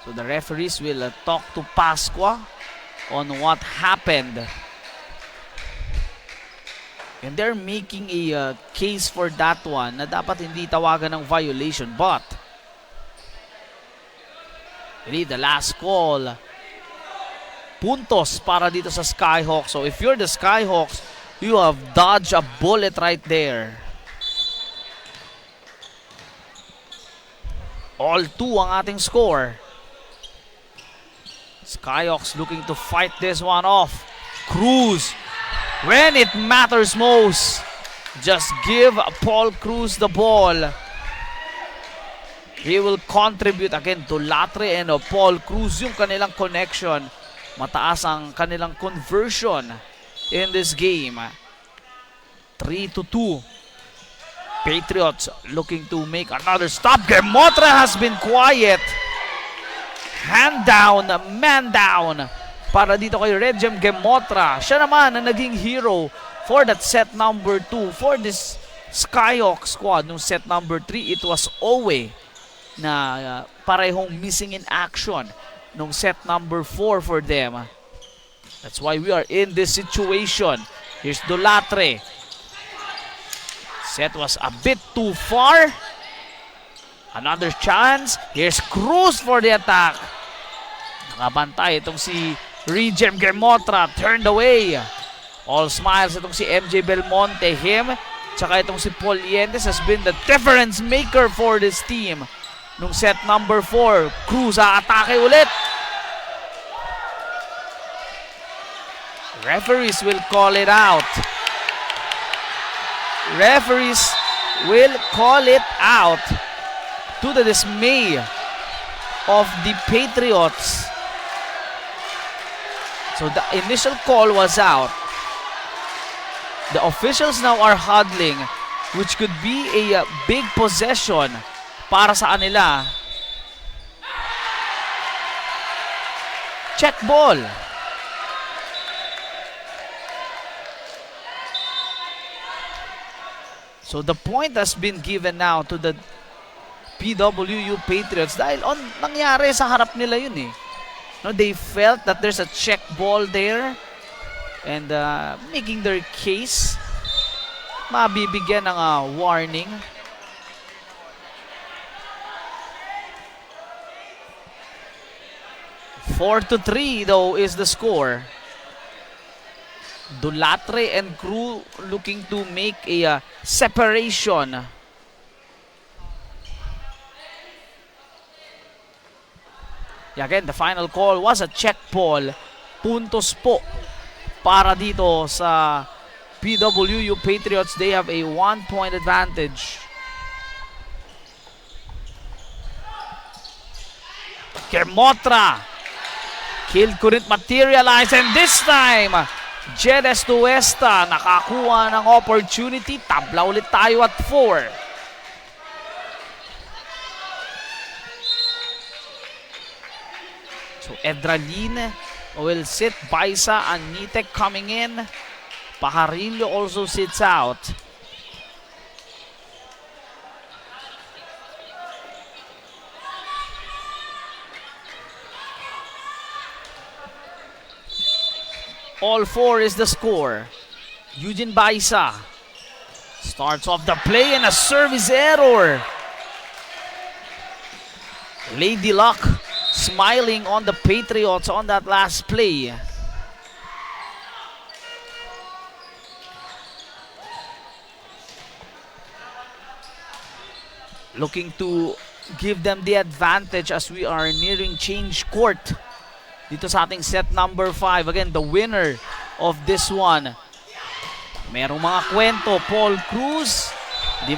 So the referees will talk to Pascua on what happened. And they're making a case for that one na dapat hindi tawagan ng violation. But really, the last call, puntos para dito sa Skyhawks. So if you're the Skyhawks, you have dodged a bullet right there. All 2 ang ating score. Skyhawks looking to fight this one off. Cruz, when it matters most, just give Paul Cruz the ball. He will contribute again to Latre and Paul Cruz, yung kanilang connection. Mataas ang kanilang conversion in this game. 3-2. Patriots looking to make another stop. Gemotra has been quiet. Hand down, man down para dito kay Regem Gemotra. Siya naman ang naging hero for that set number 2 for this Skyhawk squad. Nung set number 3, it was Owe na parehong missing in action nung set number 4 for them. That's why we are in this situation. Here's Dolatre. Set was a bit too far. Another chance. Here's Cruz for the attack. Nakabantay itong si Regem Gemotra. Turned away. All smiles itong si MJ Belmonte. Him, tsaka itong si Polientes has been the difference maker for this team. Nung set number 4, Cruz aatake ulit. Referees will call it out. Referees will call it out to the dismay of the Patriots. So the initial call was out. The officials now are huddling, which could be a big possession para sa kanila. Check ball. So the point has been given now to the PWU Patriots dahil nangyari sa harap nila yun eh. No, they felt that there's a check ball there and making their case. Mabibigyan ng warning. Four to 3 though is the score. Dulatre and crew looking to make a separation. Again, the final call was a check ball. Puntos po para dito sa PWU Patriots. They have a 1-point advantage. Kermotra. Kill couldn't materialize, and this time Jedes Tuesta nakakuha ng opportunity. Tabla ulit tayo at 4. So Edralin will sit. Baisa and Nitek coming in. Pajarillo also sits out. All 4 is the score. Eugene Baisa starts off the play and a service error. Lady Luck smiling on the Patriots on that last play. Looking to give them the advantage as we are nearing change court dito sa ating set number 5. Again, the winner of this one. Merong mga kwento. Paul Cruz, hindi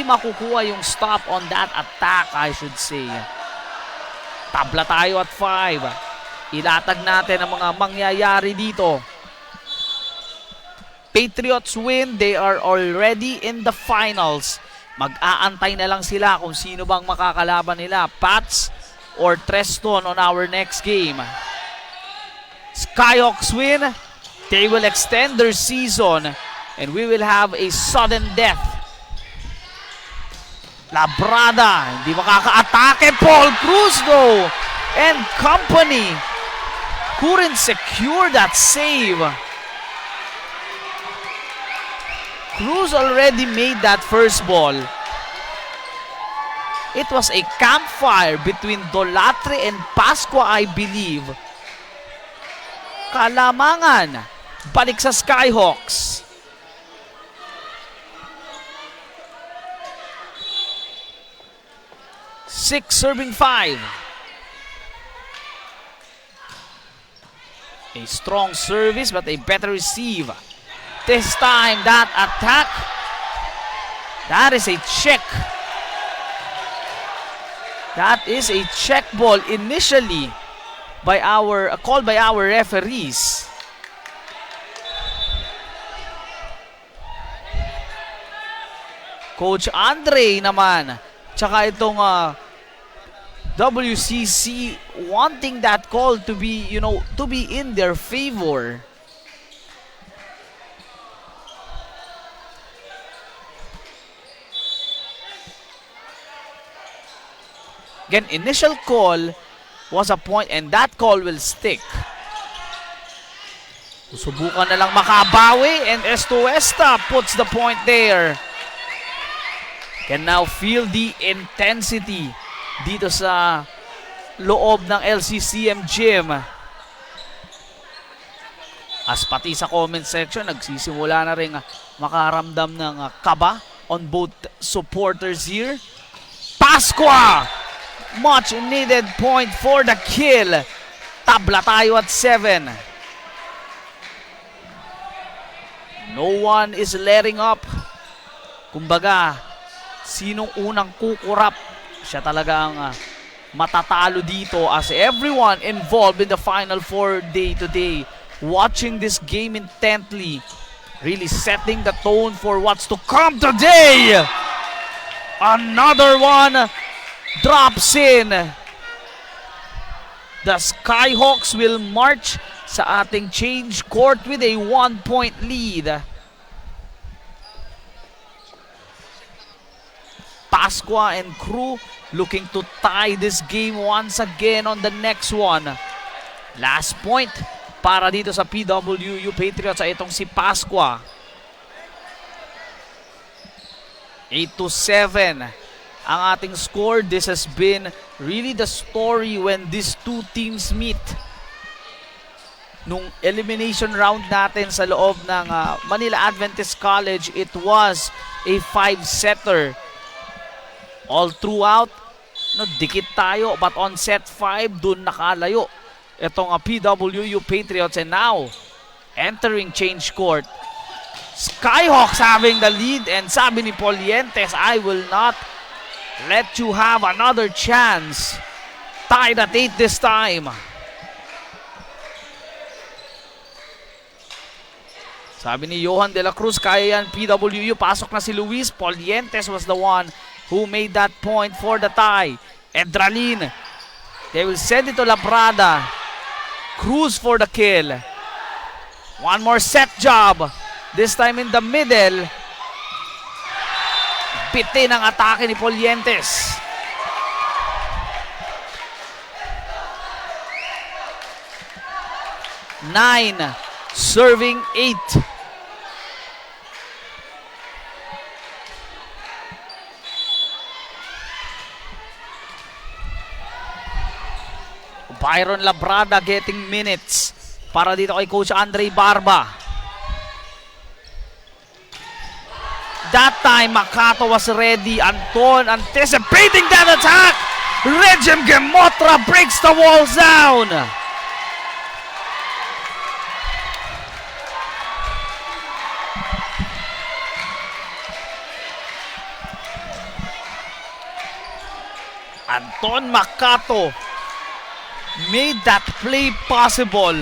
makukuha yung stop on that attack, I should say. Tabla tayo at 5. Ilatag natin ang mga mangyayari dito. Patriots win. They are already in the finals. Mag-aantay na lang sila kung sino bang makakalaban nila. Pats or Treston on our next game. Skyhawks win. They will extend their season and we will have a sudden death. Labrada, hindi makaka-atake. Paul Cruz though and company couldn't secure that save. Cruz already made that first ball. It was a campfire between Dolatre and Pascua, I believe. Kalamangan, balik sa Skyhawks. Six serving 5. A strong service but a better receive. This time that attack, that is a check. That is a check ball initially by called by our referees. Coach Andre naman, tsaka itong WCC wanting that call to be, to be in their favor. Again, initial call was a point and that call will stick. Subukan na lang makabawi and Estuesta puts the point there. Can now feel the intensity dito sa loob ng LCCM gym. As pati sa comment section, nagsisimula na rin makaramdam ng kaba on both supporters here. Pascua! Much needed point for the kill. Tabla tayo at 7. No one is letting up. Kumbaga, sinong unang kukurap, siya talaga ang matatalo dito as everyone involved in the Final Four day today watching this game intently really setting the tone for what's to come today. Another one drops in. The Skyhawks will march sa ating change court with a 1-point lead. Pasqua and crew looking to tie this game once again on the next one. Last point para dito sa PWU Patriots ay itong si Pasqua. 8-7 ang ating score. This has been really the story when these two teams meet. Nung elimination round natin sa loob ng Manila Adventist College, it was a 5-setter. All throughout, no, dikit tayo, but on set 5, dun nakalayo itong PWU Patriots, and now entering change court. Skyhawks having the lead, and sabi ni Polientes, I will not let you have another chance. Tied at 8 this time. Sabi ni Johan de la Cruz, kaya yan PWU. Pasok na si Luis. Polientes was the one who made that point for the tie. Edralin. They will send it to Labrada. Cruz for the kill. One more set job. This time in the middle. Bitin ang atake ni Polientes. Nine, serving 8. Byron Labrada getting minutes para dito kay Coach Andre Barba. That time, Makato was ready. Anton anticipating that attack. Regem Gemotra breaks the walls down. Anton Makato made that play possible,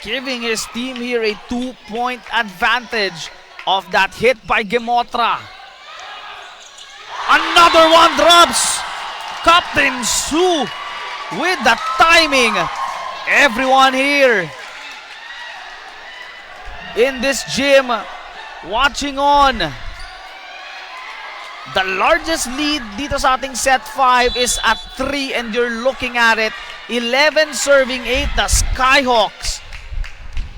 giving his team here a 2-point advantage of that hit by Gemotra. Another one drops. Captain Su with the timing. Everyone here in this gym watching on. The largest lead dito sa ating set 5 is at 3, and you're looking at it. 11 serving 8. The Skyhawks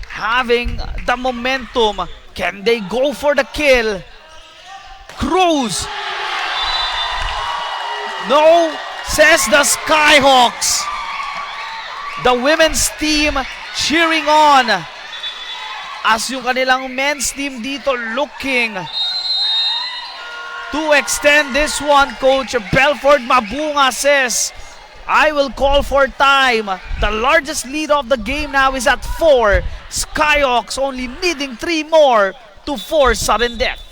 having the momentum. Can they go for the kill? Cruz. No, says the Skyhawks. The women's team cheering on as yung kanilang men's team dito looking to extend this one. Coach Belford Mabunga says, I will call for time. The largest lead of the game now is at 4. Skyhawks only needing 3 more to force sudden death.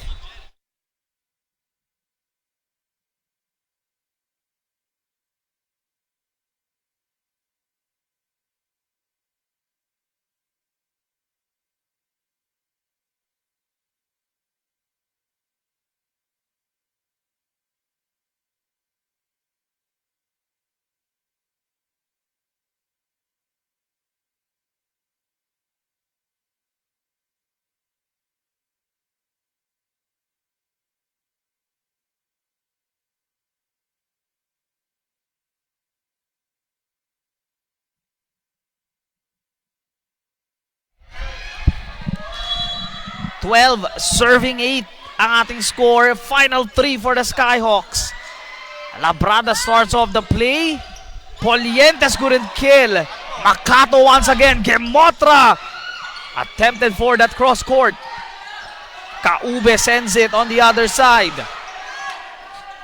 Serving 8 ang ating score. Final 3 for the Skyhawks. Labrada starts off the play. Polientes couldn't kill. Makato once again. Gemotra attempted for that cross court. Kaube sends it on the other side.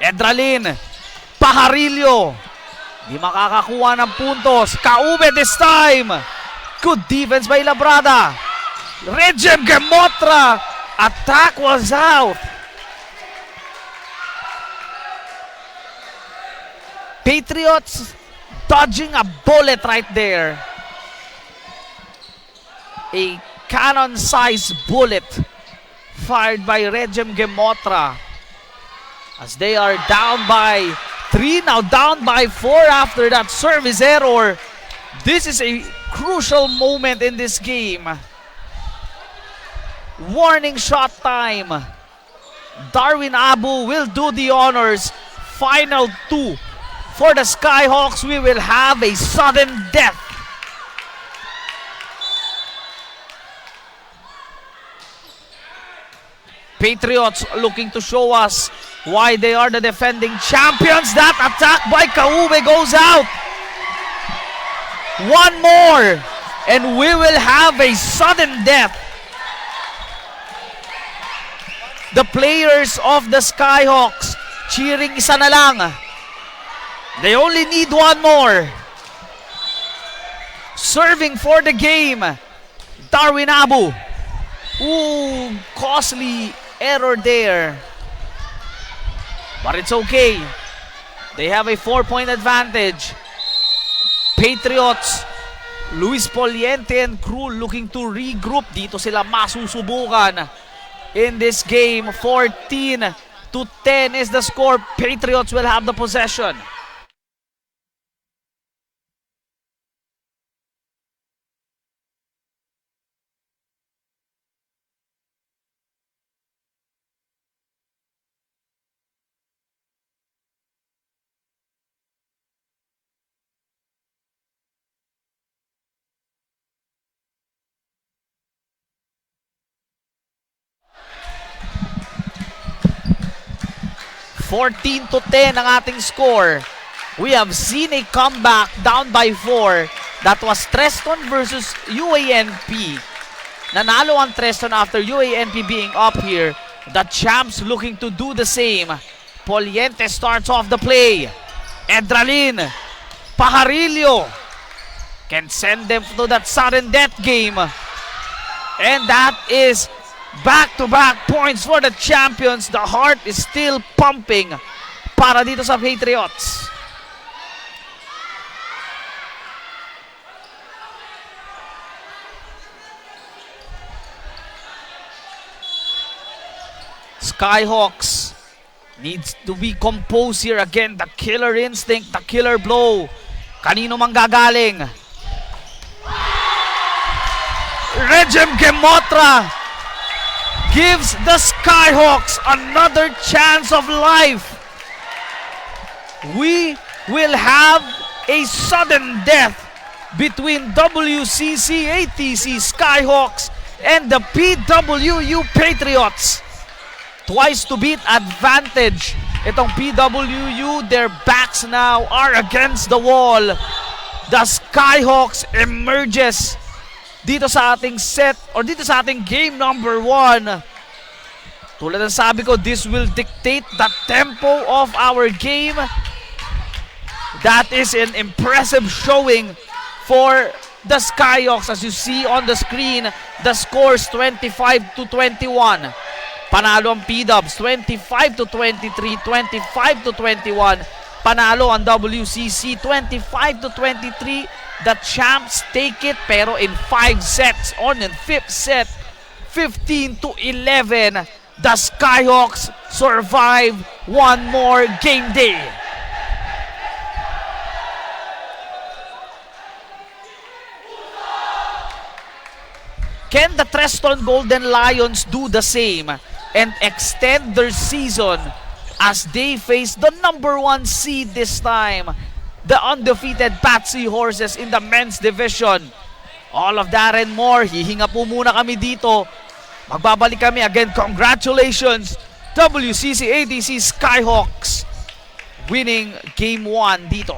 Edralin. Pajarillo. Di makakakuha ng puntos. Kaube this time. Good defense by Labrada. Regem Gemotra. Attack was out. Patriots dodging a bullet right there. A cannon-sized bullet fired by Regem Gemotra. As they are down by 3, now down by 4 after that service error. This is a crucial moment in this game. Warning shot time. Darwin Abu will do the honors. Final 2 for the Skyhawks. We will have a sudden death. Patriots looking to show us why they are the defending champions. That attack by Kaube goes out. One more and we will have a sudden death. The players of the Skyhawks cheering isa na lang. They only need one more. Serving for the game, Darwin Abu. Ooh, costly error there. But it's okay. They have a 4-point advantage. Patriots, Luis Poliente and crew looking to regroup. Dito sila masusubukan in this game. 14-10 is the score. Patriots will have the possession. (14-10) ang ating score. We have seen a comeback down by 4. That was Treston versus UANP. Nanalo ang Treston after UANP being up here. The champs looking to do the same. Poliente starts off the play. Edralin Pajarillo can send them to that sudden death game. And that is back-to-back points for the champions. The heart is still pumping para dito sa Patriots. Skyhawks needs to be composed here again. The killer instinct, the killer blow. Kanino manggagaling? Regem Gemotra gives the Skyhawks another chance of life. We will have a sudden death between WCC ATC Skyhawks and the PWU Patriots. Twice to beat advantage. Itong PWU, their backs now are against the wall. The Skyhawks emerges dito sa ating set or dito sa ating game number 1. Tulad ng sabi ko, this will dictate the tempo of our game. That is an impressive showing for the Skyhawks. As you see on the screen, the scores 25-21. Panalo ang P-Dubs 25-23, 25-21. Panalo ang WCC 25-23. The champs take it pero in 5 sets. On in 5th set, 15-11. The Skyhawks survive one more game day. Can the Treston Golden Lions do the same and extend their season as they face the number 1 seed this time, the undefeated Patsy Horses in the men's division? All of that and more. Hihinga po muna kami dito. Magbabalik kami again. Congratulations, WCC ADC Skyhawks, winning Game 1 dito.